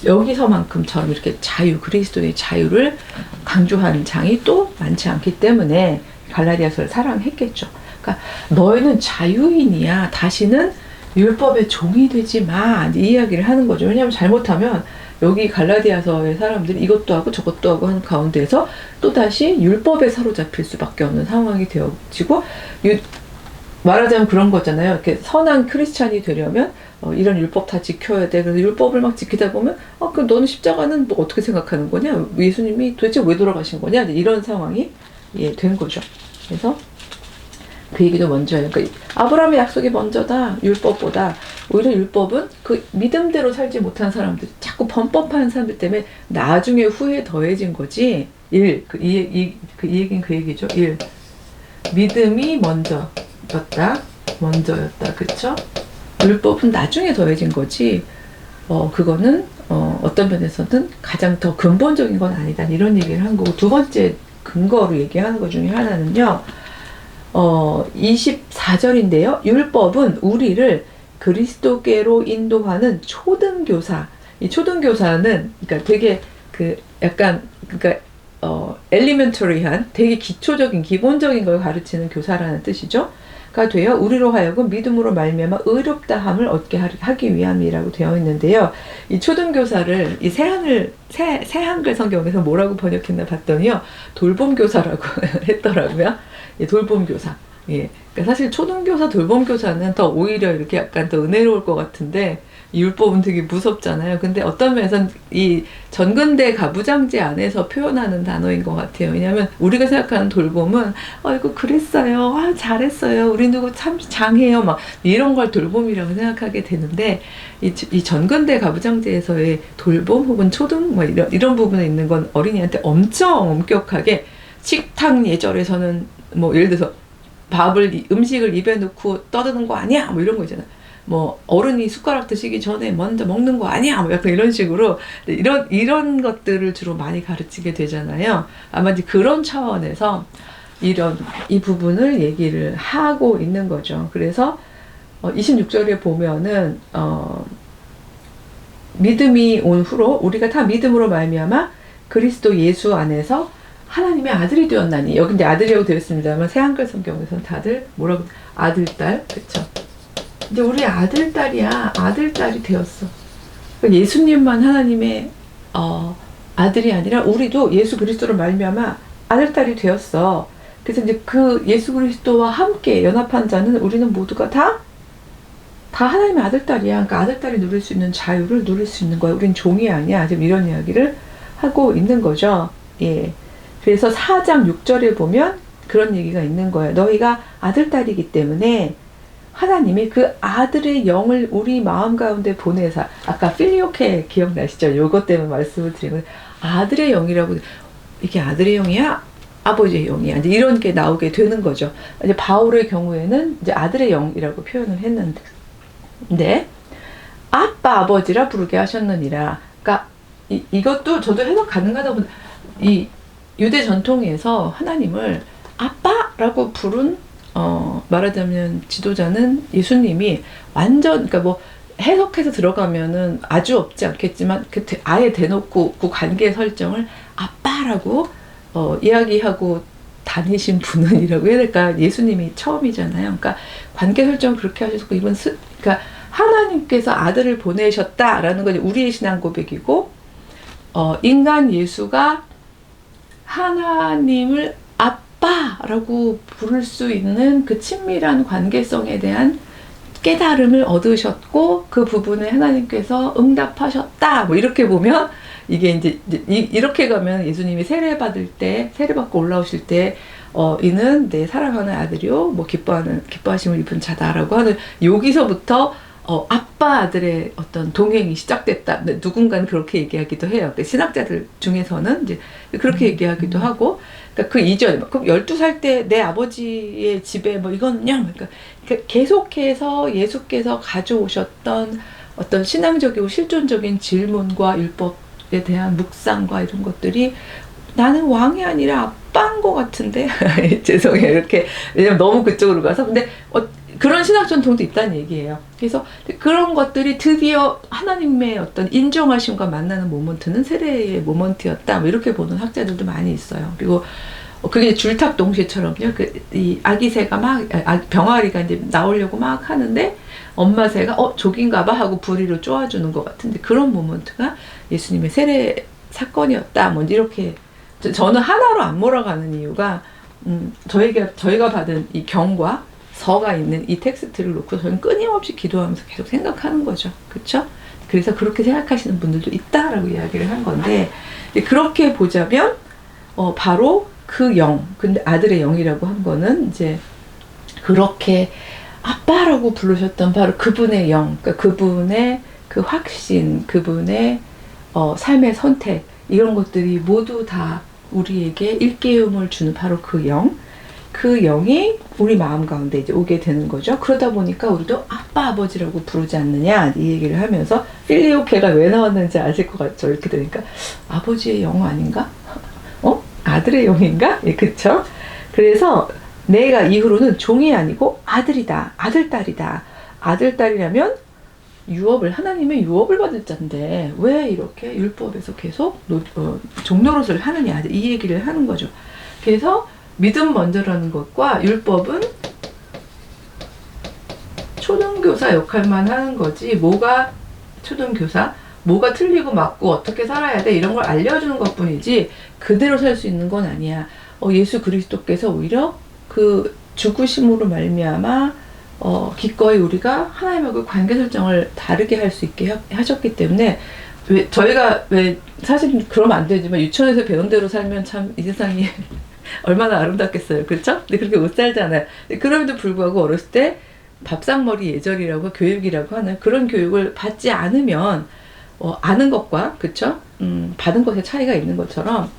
여기서만큼처럼 이렇게 그리스도의 자유를 강조한 장이 또 많지 않기 때문에 갈라디아서를 사랑했겠죠. 그러니까 너희는 자유인이야. 다시는 율법의 종이 되지 마. 이 이야기를 하는 거죠. 왜냐하면 잘못하면 여기 갈라디아서의 사람들이 이것도 하고 저것도 하고 하는 가운데에서 또다시 율법에 사로잡힐 수밖에 없는 상황이 되어지고, 말하자면 그런 거잖아요. 이렇게 선한 크리스찬이 되려면 이런 율법 다 지켜야 돼. 그래서 율법을 막 지키다 보면 그 너는 십자가는 뭐 어떻게 생각하는 거냐? 예수님이 도대체 왜 돌아가신 거냐? 이런 상황이 된 거죠. 그래서 그 얘기도 먼저 해요. 그러니까 아브라함의 약속이 먼저다. 율법보다. 오히려 율법은 그 믿음대로 살지 못한 사람들, 자꾸 범법하는 사람들 때문에 나중에 후에 더해진 거지. 이 얘기는 그 얘기죠. 믿음이 먼저였다. 그쵸? 율법은 나중에 더해진 거지. 그거는 어떤 면에서는 가장 더 근본적인 건 아니다. 이런 얘기를 한 거고, 두 번째 근거로 얘기하는 것 중에 하나는요. 24절인데요. 율법은 우리를 그리스도께로 인도하는 초등교사. 이 초등교사는 그러니까 되게 엘리멘터리한, 되게 기초적인, 기본적인 걸 가르치는 교사라는 뜻이죠. 가 되어 우리로 하여금 믿음으로 말미암아 의롭다함을 얻게 하기 위함이라고 되어 있는데요. 이 초등교사를 이 새한글 성경에서 뭐라고 번역했나 봤더니요, 돌봄교사라고 했더라고요. 돌봄교사. 그러니까 사실 초등교사, 돌봄교사는 더 오히려 이렇게 약간 더 은혜로울 것 같은데, 이 율법은 되게 무섭잖아요. 근데 어떤 면에서는 이 전근대 가부장제 안에서 표현하는 단어인 것 같아요. 왜냐하면 우리가 생각하는 돌봄은 이거 그랬어요. 잘했어요. 우리 누구 참 장해요. 막 이런 걸 돌봄이라고 생각하게 되는데, 이 전근대 가부장제에서의 돌봄 혹은 초등 뭐 이런 부분에 있는 건 어린이한테 엄청 엄격하게, 식탁 예절에서는 뭐 예를 들어서 음식을 입에 넣고 떠드는 거 아니야. 뭐 이런 거 있잖아요. 뭐 어른이 숟가락 드시기 전에 먼저 먹는 거 아니야. 뭐 약간 이런 식으로 이런 것들을 주로 많이 가르치게 되잖아요. 아마 이제 그런 차원에서 이 부분을 얘기를 하고 있는 거죠. 그래서 26절에 보면은 믿음이 온 후로 우리가 다 믿음으로 말미암아 그리스도 예수 안에서 하나님의 아들이 되었나니. 여기 이제 아들이라고 되어 있습니다만 새 한글 성경에서는 다들 뭐라고 아들, 딸, 그쵸? 이제 우리 아들, 딸이야. 아들, 딸이 되었어. 예수님만 하나님의 아들이 아니라 우리도 예수 그리스도로 말미암아 아들, 딸이 되었어. 그래서 이제 그 예수 그리스도와 함께 연합한 자는 우리는 모두가 다 하나님의 아들, 딸이야. 그러니까 아들, 딸이 누릴 수 있는 자유를 누릴 수 있는 거야. 우린 종이 아니야. 지금 이런 이야기를 하고 있는 거죠. 예. 그래서 4장 6절에 보면 그런 얘기가 있는 거예요. 너희가 아들, 딸이기 때문에 하나님이 그 아들의 영을 우리 마음 가운데 보내사, 아까 필리오케 기억나시죠? 요것 때문에 말씀을 드리는 거예요. 아들의 영이라고, 이게 아들의 영이야? 아버지의 영이야? 이제 이런 게 나오게 되는 거죠. 이제 바울의 경우에는 이제 아들의 영이라고 표현을 했는데, 근데 아빠, 아버지라 부르게 하셨느니라. 그러니까 이것도 저도 해석 가능하다 보니 이 유대 전통에서 하나님을 아빠라고 부른 말하자면 지도자는 예수님이 완전, 그러니까 뭐 해석해서 들어가면은 아주 없지 않겠지만 아예 대놓고 그 관계 설정을 아빠라고 이야기하고 다니신 분은이라고 해야 될까? 예수님이 처음이잖아요. 그러니까 관계 설정을 그렇게 하셨고, 이건 그러니까 하나님께서 아들을 보내셨다라는 건 우리의 신앙 고백이고, 인간 예수가 하나님을 아빠라고 부를 수 있는 그 친밀한 관계성에 대한 깨달음을 얻으셨고, 그 부분에 하나님께서 응답하셨다. 뭐 이렇게 보면 이게 이제 이렇게 가면 예수님이 세례받을 때, 세례받고 올라오실 때 이는 내 사랑하는 아들이요 뭐 기뻐하심을 입은 자다라고 하는, 여기서부터 아빠 아들의 어떤 동행이 시작됐다. 누군가는 그렇게 얘기하기도 해요. 신학자들 중에서는 이제 그렇게 얘기하기도 하고, 그러니까 그 이전, 그럼 12살 때 내 아버지의 집에 뭐 이거는요. 그러니까 계속해서 예수께서 가져오셨던 어떤 신앙적이고 실존적인 질문과 율법에 대한 묵상과 이런 것들이 나는 왕이 아니라 아빠인 것 같은데 죄송해요. 이렇게, 왜냐면 너무 그쪽으로 가서. 근데 그런 신학 전통도 있다는 얘기예요. 그래서 그런 것들이 드디어 하나님의 어떤 인정하심과 만나는 모먼트는 세례의 모먼트였다. 뭐 이렇게 보는 학자들도 많이 있어요. 그리고 그게 줄탁 동시처럼요. 이 아기 새가 막, 병아리가 이제 나오려고 막 하는데 엄마 새가 저긴가 봐 하고 부리로 쪼아주는 것 같은데, 그런 모먼트가 예수님의 세례 사건이었다. 뭐 이렇게, 저는 하나로 안 몰아가는 이유가 저희가 받은 이 경과 서가 있는 이 텍스트를 놓고 저는 끊임없이 기도하면서 계속 생각하는 거죠. 그렇죠? 그래서 그렇게 생각하시는 분들도 있다라고 이야기를 한 건데, 그렇게 보자면 바로 그 영, 근데 아들의 영이라고 한 거는 이제 그렇게 아빠라고 부르셨던 바로 그분의 영, 그러니까 그분의 그 확신, 그분의 삶의 선택, 이런 것들이 모두 다 우리에게 일깨움을 주는 바로 그 영, 그 영이 우리 마음 가운데 이제 오게 되는 거죠. 그러다 보니까 우리도 아빠, 아버지라고 부르지 않느냐, 이 얘기를 하면서 필리오케가 왜 나왔는지 아실 것 같죠. 이렇게 되니까 아버지의 영 아닌가? 아들의 영인가? 예, 그쵸? 그래서 내가 이후로는 종이 아니고 아들이다, 아들, 딸이다. 아들, 딸이라면 하나님의 유업을 받을 자인데 왜 이렇게 율법에서 계속 종노릇을 하느냐, 이 얘기를 하는 거죠. 그래서 믿음 먼저라는 것과 율법은 초등교사 역할만 하는 거지, 뭐가 초등교사? 뭐가 틀리고 맞고 어떻게 살아야 돼, 이런 걸 알려주는 것 뿐이지 그대로 살 수 있는 건 아니야. 예수 그리스도께서 오히려 그 죽으심으로 말미암아 기꺼이 우리가 하나님하고 관계 설정을 다르게 할 수 있게 하셨기 때문에, 저희가 사실 그러면 안 되지만 유치원에서 배운 대로 살면 참 이 세상이 얼마나 아름답겠어요. 그렇죠? 근데 그렇게 못 살잖아요. 그럼에도 불구하고 어렸을 때 밥상머리 예절이라고, 교육이라고 하는 그런 교육을 받지 않으면 아는 것과, 그쵸? 받은 것의 차이가 있는 것처럼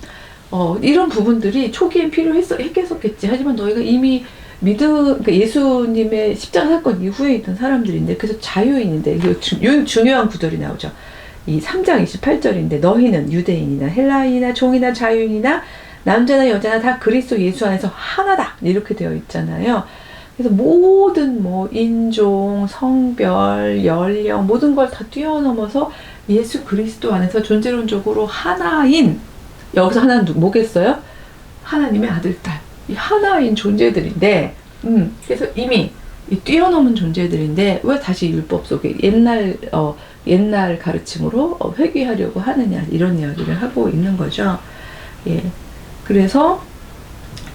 이런 부분들이 초기엔 필요했겠었겠지. 하지만 너희가 이미 그러니까 예수님의 십자가 사건 이후에 있던 사람들인데, 그래서 자유인인데, 중요한 구절이 나오죠. 이 3장 28절인데 너희는 유대인이나 헬라인이나 종이나 자유인이나 남자나 여자나 다 그리스도 예수 안에서 하나다, 이렇게 되어 있잖아요. 그래서 모든 인종, 성별, 연령, 모든 걸 다 뛰어넘어서 예수 그리스도 안에서 존재론적으로 하나인, 여기서 하나는 뭐겠어요? 하나님의 아들, 딸. 이 하나인 존재들인데, 그래서 이미 이 뛰어넘은 존재들인데 왜 다시 율법 속에 옛날 가르침으로 회귀하려고 하느냐, 이런 이야기를 하고 있는 거죠. 예. 그래서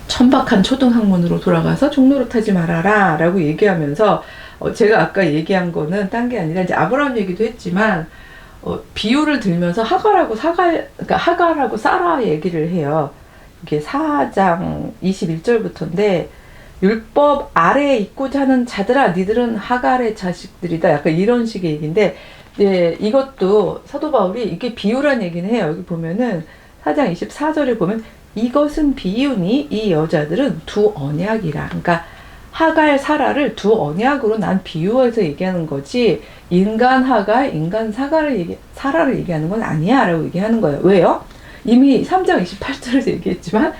천박한 초등학문으로 돌아가서 종노릇하지 말아라 라고 얘기하면서, 제가 아까 얘기한 거는 딴 게 아니라 이제 아브라함 얘기도 했지만, 비유를 들면서 그러니까 하갈하고 사라 얘기를 해요. 이게 4장 21절부터인데, 율법 아래에 있고자 하는 자들아, 니들은 하갈의 자식들이다. 약간 이런 식의 얘기인데, 예, 이것도 사도 바울이 이게 비유란 얘기는 해요. 여기 보면은 4장 24절에 보면, 이것은 비유니 이 여자들은 두 언약이라. 그러니까 하갈 사라를 두 언약으로 난 비유해서 얘기하는 거지, 인간 하갈, 인간 사라를 얘기하는 건 아니야 라고 얘기하는 거예요. 왜요? 이미 3장 28절에서 얘기했지만,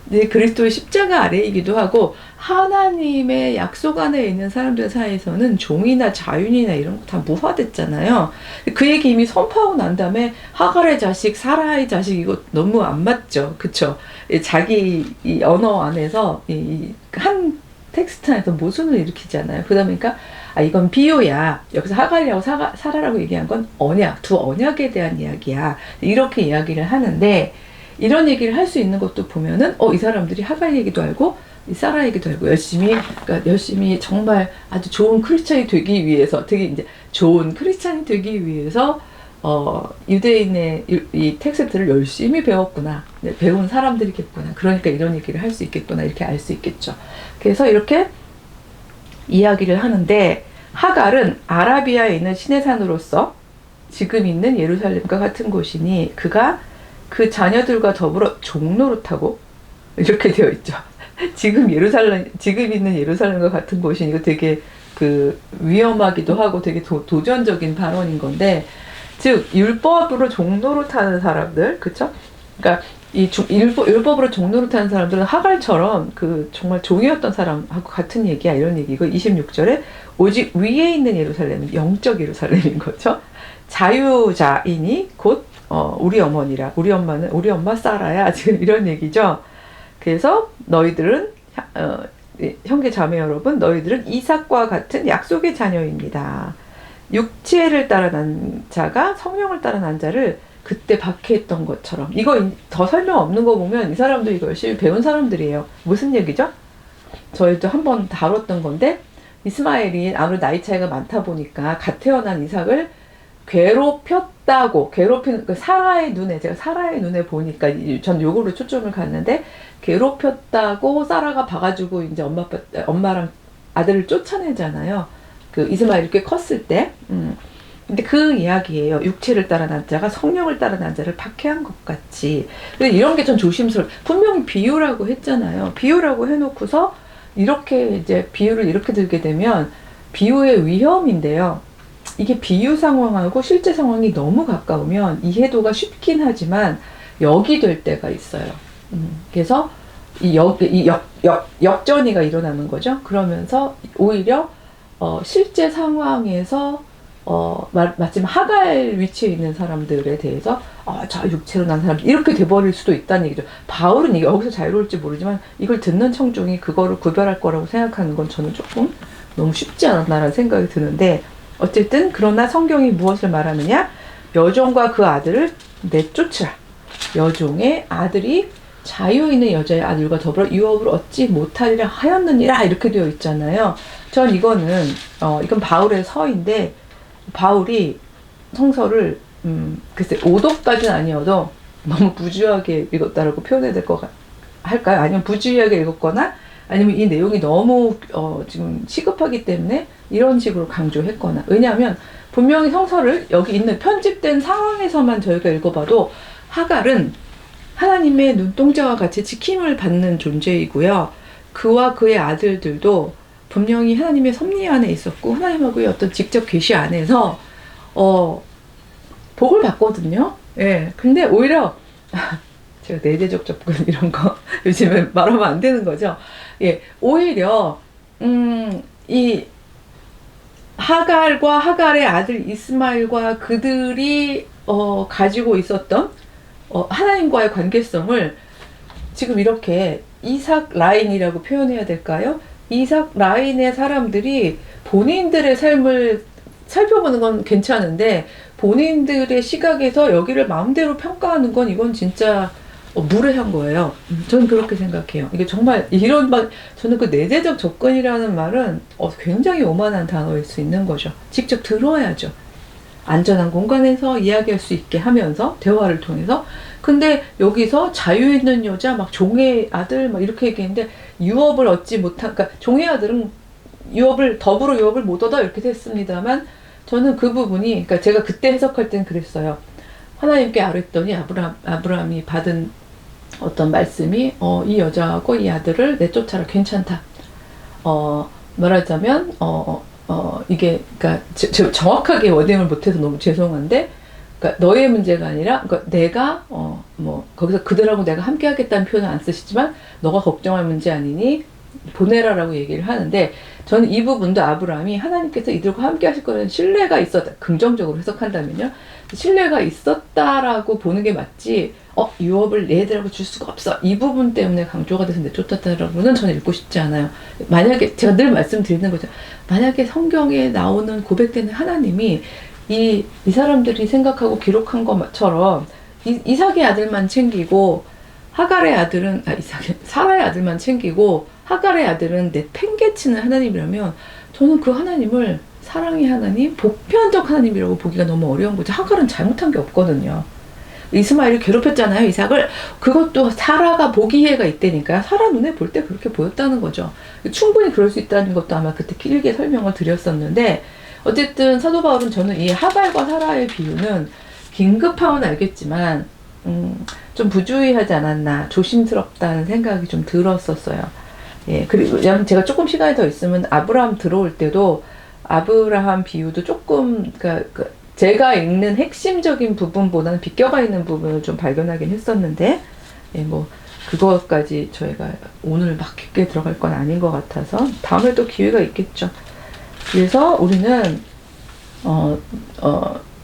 네, 그리스도의 십자가 아래이기도 하고 하나님의 약속 안에 있는 사람들 사이에서는 종이나 자윤이나 이런 거 다 무화됐잖아요. 그 얘기 이미 선포하고 난 다음에 하갈의 자식, 사라의 자식, 이거 너무 안 맞죠, 그쵸? 자기 이 언어 안에서 한 텍스트 안에서 모순을 일으키잖아요. 그러다 보니까 이건 비유야. 여기서 하갈이라고 사라라고 얘기한 건 언약, 두 언약에 대한 이야기야. 이렇게 이야기를 하는데, 이런 얘기를 할 수 있는 것도 보면은 이 사람들이 하갈 얘기도 알고 이 사라 얘기도 알고 열심히 정말 아주 좋은 크리스찬이 되기 위해서, 되게 이제 좋은 크리스찬이 되기 위해서 유대인의 이 텍스트를 열심히 배웠구나, 배운 사람들이겠구나, 그러니까 이런 얘기를 할 수 있겠구나, 이렇게 알 수 있겠죠. 그래서 이렇게 이야기를 하는데, 하갈은 아라비아에 있는 신의 산으로서 지금 있는 예루살렘과 같은 곳이니 그가 그 자녀들과 더불어 종노릇하고, 이렇게 되어 있죠. 지금 있는 예루살렘과 같은 곳이니, 이거 되게 위험하기도 하고 되게 도전적인 발언인 건데, 즉 율법으로 종노릇하는 사람들, 그쵸? 그러니까 이 율법으로 종노릇하는 사람들은 하갈처럼 정말 종이었던 사람하고 같은 얘기야, 이런 얘기고, 26절에 오직 위에 있는 예루살렘은 영적 예루살렘인 거죠. 자유자이니 곧 우리 어머니라, 우리 엄마 사라야, 지금 이런 얘기죠. 그래서 너희들은 형제 자매 여러분, 너희들은 이삭과 같은 약속의 자녀입니다. 육체를 따라 난 자가 성령을 따라 난 자를 그때 박해했던 것처럼. 이거 더 설명 없는 거 보면 이 사람도 이거 열심히 배운 사람들이에요. 무슨 얘기죠? 저희도 한번 다뤘던 건데, 이스마엘이 아무래도 나이 차이가 많다 보니까 갓 태어난 이삭을 괴롭히는, 제가 사라의 눈에 보니까 전 요거로 초점을 갔는데, 괴롭혔다고 사라가 봐가지고 이제 엄마랑 아들을 쫓아내잖아요. 이스마엘이 꽤 컸을 때. 근데 그 이야기예요. 육체를 따라 난 자가 성령을 따라 난 자를 박해한 것 같이. 이런 게 전 조심스러워. 분명히 비유라고 했잖아요. 비유라고 해놓고서 이렇게 이제 비유를 이렇게 들게 되면 비유의 위험인데요. 이게 비유 상황하고 실제 상황이 너무 가까우면 이해도가 쉽긴 하지만 역이 될 때가 있어요. 그래서 역전이가 일어나는 거죠. 그러면서 오히려 실제 상황에서 마침 하갈 위치에 있는 사람들에 대해서 저 육체로 난 사람, 이렇게 돼버릴 수도 있다는 얘기죠. 바울은 이게 여기서 자유로울지 모르지만 이걸 듣는 청중이 그거를 구별할 거라고 생각하는 건 저는 조금 너무 쉽지 않았나라는 생각이 드는데, 어쨌든 그러나 성경이 무엇을 말하느냐, 여종과 그 아들을 내쫓으라. 여종의 아들이 자유 있는 여자의 아들과 더불어 유업을 얻지 못하리라 하였느니라, 이렇게 되어 있잖아요. 전 이건 바울의 서인데, 바울이 성서를 글쎄 오독까지는 아니어도 너무 부주의하게 읽었다라고 표현해야 될 것 할까요? 아니면 부주의하게 읽었거나, 아니면 이 내용이 너무 지금 시급하기 때문에 이런 식으로 강조했거나. 왜냐하면 분명히 성서를 여기 있는 편집된 상황에서만 저희가 읽어봐도 하갈은 하나님의 눈동자와 같이 지킴을 받는 존재이고요. 그와 그의 아들들도 분명히 하나님의 섭리 안에 있었고 하나님하고의 어떤 직접 계시 안에서 복을 받거든요. 예. 근데 오히려 제가 내재적 접근 이런 거 요즘에 말하면 안 되는 거죠. 예. 오히려 이 하갈과 하갈의 아들 이스마엘과 그들이 가지고 있었던 하나님과의 관계성을 지금 이렇게 이삭 라인이라고 표현해야 될까요? 이삭 라인의 사람들이 본인들의 삶을 살펴보는 건 괜찮은데 본인들의 시각에서 여기를 마음대로 평가하는 건 이건 진짜 무례한 거예요. 저는 그렇게 생각해요. 이게 정말 이런 저는 그 내재적 접근이라는 말은 굉장히 오만한 단어일 수 있는 거죠. 직접 들어야죠. 안전한 공간에서 이야기할 수 있게 하면서 대화를 통해서. 근데 여기서 자유 있는 여자 막 종의 아들 막 이렇게 얘기했는데 유업을 얻지 못한, 그러니까 종의 아들은 더불어 유업을 못 얻어 이렇게 됐습니다만 저는 그 부분이, 그러니까 제가 그때 해석할 땐 그랬어요. 하나님께 아뢰더니 아브라함이 받은 어떤 말씀이 이 여자하고 이 아들을 내쫓아라. 괜찮다. 말하자면 이게, 그러니까 정확하게 워딩을 못해서 너무 죄송한데, 그러니까 너의 문제가 아니라, 그러니까 내가 거기서 그들하고 내가 함께 하겠다는 표현은 안 쓰시지만 너가 걱정할 문제 아니니 보내라라고 얘기를 하는데, 저는 이 부분도 아브라함이 하나님께서 이들과 함께 하실 거라는 신뢰가 있었다, 긍정적으로 해석한다면요, 신뢰가 있었다라고 보는 게 맞지, 유업을 얘들하고 줄 수가 없어, 이 부분 때문에 강조가 돼서 내쫓았다라고는 저는 읽고 싶지 않아요. 만약에 제가 늘 말씀드리는 거죠. 만약에 성경에 나오는 고백되는 하나님이 이 사람들이 생각하고 기록한 것처럼 이삭의 아들만 챙기고 하갈의 아들은 사라의 아들만 챙기고 하갈의 아들은 내팽개치는 하나님이라면 저는 그 하나님을 사랑의 하나님, 보편적 하나님이라고 보기가 너무 어려운 거죠. 하갈은 잘못한 게 없거든요. 이스마엘이 괴롭혔잖아요, 이삭을. 그것도 사라가 보기에가 있다니까요. 사라 눈에 볼 때 그렇게 보였다는 거죠. 충분히 그럴 수 있다는 것도 아마 그때 길게 설명을 드렸었는데, 어쨌든 사도 바울은 저는 이 하갈과 사라의 비유는 긴급함은 알겠지만 좀 부주의하지 않았나, 조심스럽다는 생각이 좀 들었었어요. 예, 그리고 제가 조금 시간이 더 있으면 아브라함 들어올 때도 아브라함 비유도 조금, 그러니까 제가 읽는 핵심적인 부분보다는 비껴가 있는 부분을 좀 발견하긴 했었는데, 예, 뭐 그것까지 저희가 오늘 막 깊게 들어갈 건 아닌 것 같아서 다음에 또 기회가 있겠죠. 그래서 우리는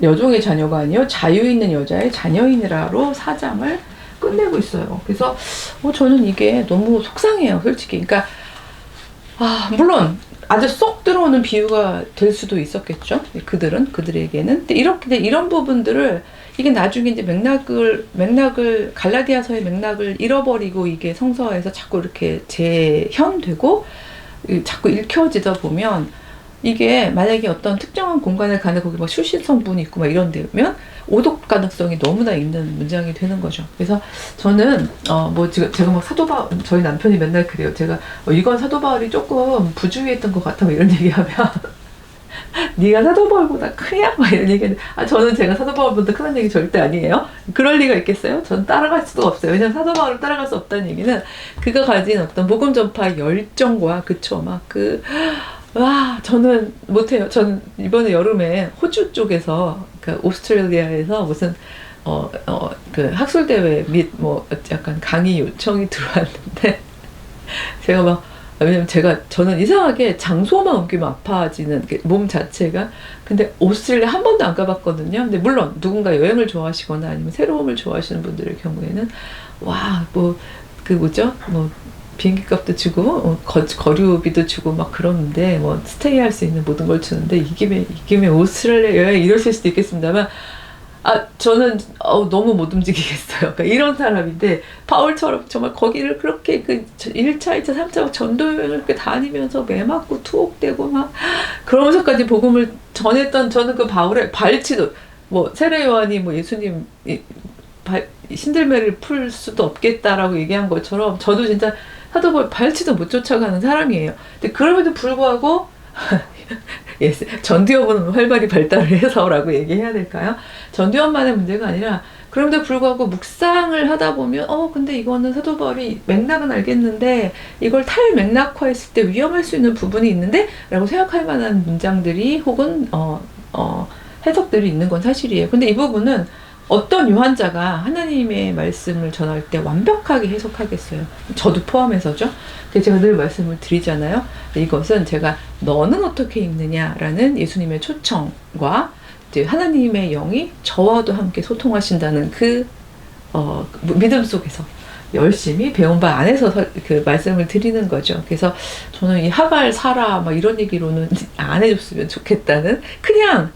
여종의 자녀가 아니요 자유 있는 여자의 자녀이니라로 4장을 끝내고 있어요. 그래서 저는 이게 너무 속상해요, 솔직히. 그러니까 물론 아주 쏙 들어오는 비유가 될 수도 있었겠죠. 그들에게는. 근데 이런 부분들을 이게 나중에 이제 맥락을 갈라디아서의 맥락을 잃어버리고 이게 성서에서 자꾸 이렇게 재현되고 자꾸 읽혀지다 보면 이게 만약에 어떤 특정한 공간을 가는 거기 막 출신 성분이 있고 막 이런 데면 오독 가능성이 너무나 있는 문장이 되는 거죠. 그래서 저는 제가 막 사도 바울, 저희 남편이 맨날 그래요. 제가 이건 사도 바울이 조금 부주의했던 것 같아 막 이런 얘기하면 네가 사도 바울보다 크냐? 막 이런 얘기는, 저는 제가 사도 바울보다 크다는 얘기 절대 아니에요. 그럴 리가 있겠어요? 저는 따라갈 수도 없어요. 왜냐면 사도 바울을 따라갈 수 없다는 얘기는 그가 가진 어떤 복음 전파의 열정과 저는 못해요. 저는 이번에 여름에 호주 쪽에서, 그러니까 오스트레일리아에서 무슨, 그 학술대회 및 약간 강의 요청이 들어왔는데, 제가 왜냐면 저는 이상하게 장소만 옮기면 아파지는 몸 자체가. 근데 오스트레일리아 한 번도 안 가봤거든요. 근데 물론 누군가 여행을 좋아하시거나 아니면 새로움을 좋아하시는 분들의 경우에는, 비행기 값도 주고 거류비도 주고 막 그러는데 스테이 할 수 있는 모든 걸 주는데 이 김에 오스트레일리아 여행 이러실 수도 있겠습니다만 저는 너무 못 움직이겠어요. 그러니까 이런 사람인데 바울처럼 정말 거기를 그렇게 1차, 2차, 3차 전도여행을 이렇게 다니면서 매 맞고 투옥되고 막 그러면서까지 복음을 전했던, 저는 그 바울의 발치도 세례 요한이 예수님 신들매를 풀 수도 없겠다라고 얘기한 것처럼 저도 진짜 사도 바울 발치도 못 쫓아가는 사람이에요. 근데 그럼에도 불구하고 전두엽은 활발히 발달을 해서라고 얘기해야 될까요? 전두엽만의 문제가 아니라 그럼에도 불구하고 묵상을 하다 보면 근데 이거는 사도 바울이 맥락은 알겠는데 이걸 탈맥락화했을 때 위험할 수 있는 부분이 있는데 라고 생각할 만한 문장들이 혹은 해석들이 있는 건 사실이에요. 근데 이 부분은 어떤 유한자가 하나님의 말씀을 전할 때 완벽하게 해석하겠어요. 저도 포함해서죠. 그래서 제가 늘 말씀을 드리잖아요. 이것은 제가 너는 어떻게 읽느냐라는 예수님의 초청과 이제 하나님의 영이 저와도 함께 소통하신다는 그 믿음 속에서 열심히 배운 바 안에서 그 말씀을 드리는 거죠. 그래서 저는 이 하갈 사라 막 이런 얘기로는 안 해줬으면 좋겠다는 그냥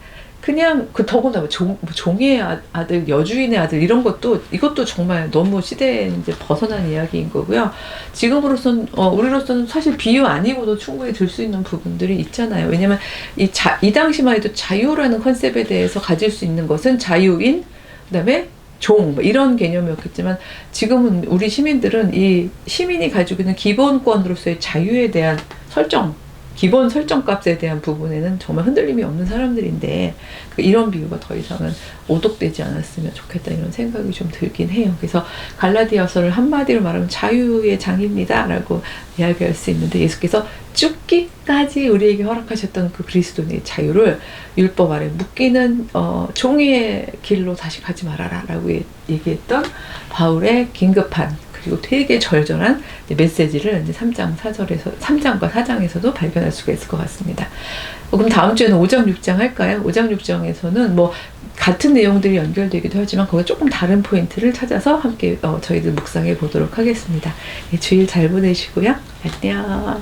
그 더구나 종의 아들, 여주인의 아들 이런 것도 이것도 정말 너무 시대에 이제 벗어난 이야기인 거고요. 지금으로선 우리로서는 사실 비유 아니고도 충분히 들 수 있는 부분들이 있잖아요. 왜냐면 이 당시만 해도 자유라는 컨셉에 대해서 가질 수 있는 것은 자유인, 그다음에 종, 뭐 이런 개념이었겠지만 지금은 우리 시민들은 이 시민이 가지고 있는 기본권으로서의 자유에 대한 기본 설정값에 대한 부분에는 정말 흔들림이 없는 사람들인데 이런 비유가 더 이상은 오독되지 않았으면 좋겠다 이런 생각이 좀 들긴 해요. 그래서 갈라디아서를 한마디로 말하면 자유의 장입니다 라고 이야기할 수 있는데 예수께서 죽기까지 우리에게 허락하셨던 그 그리스도의 자유를 율법 아래 묶이는 종의 길로 다시 가지 말아라 라고 얘기했던 바울의 긴급한 그리고 되게 절절한 메시지를 이제 3장과 4장에서도 발견할 수가 있을 것 같습니다. 그럼 다음 주에는 5장, 6장 할까요? 5장, 6장에서는 뭐 같은 내용들이 연결되기도 하지만 거기 조금 다른 포인트를 찾아서 함께 저희들 묵상해 보도록 하겠습니다. 주일 잘 보내시고요. 안녕.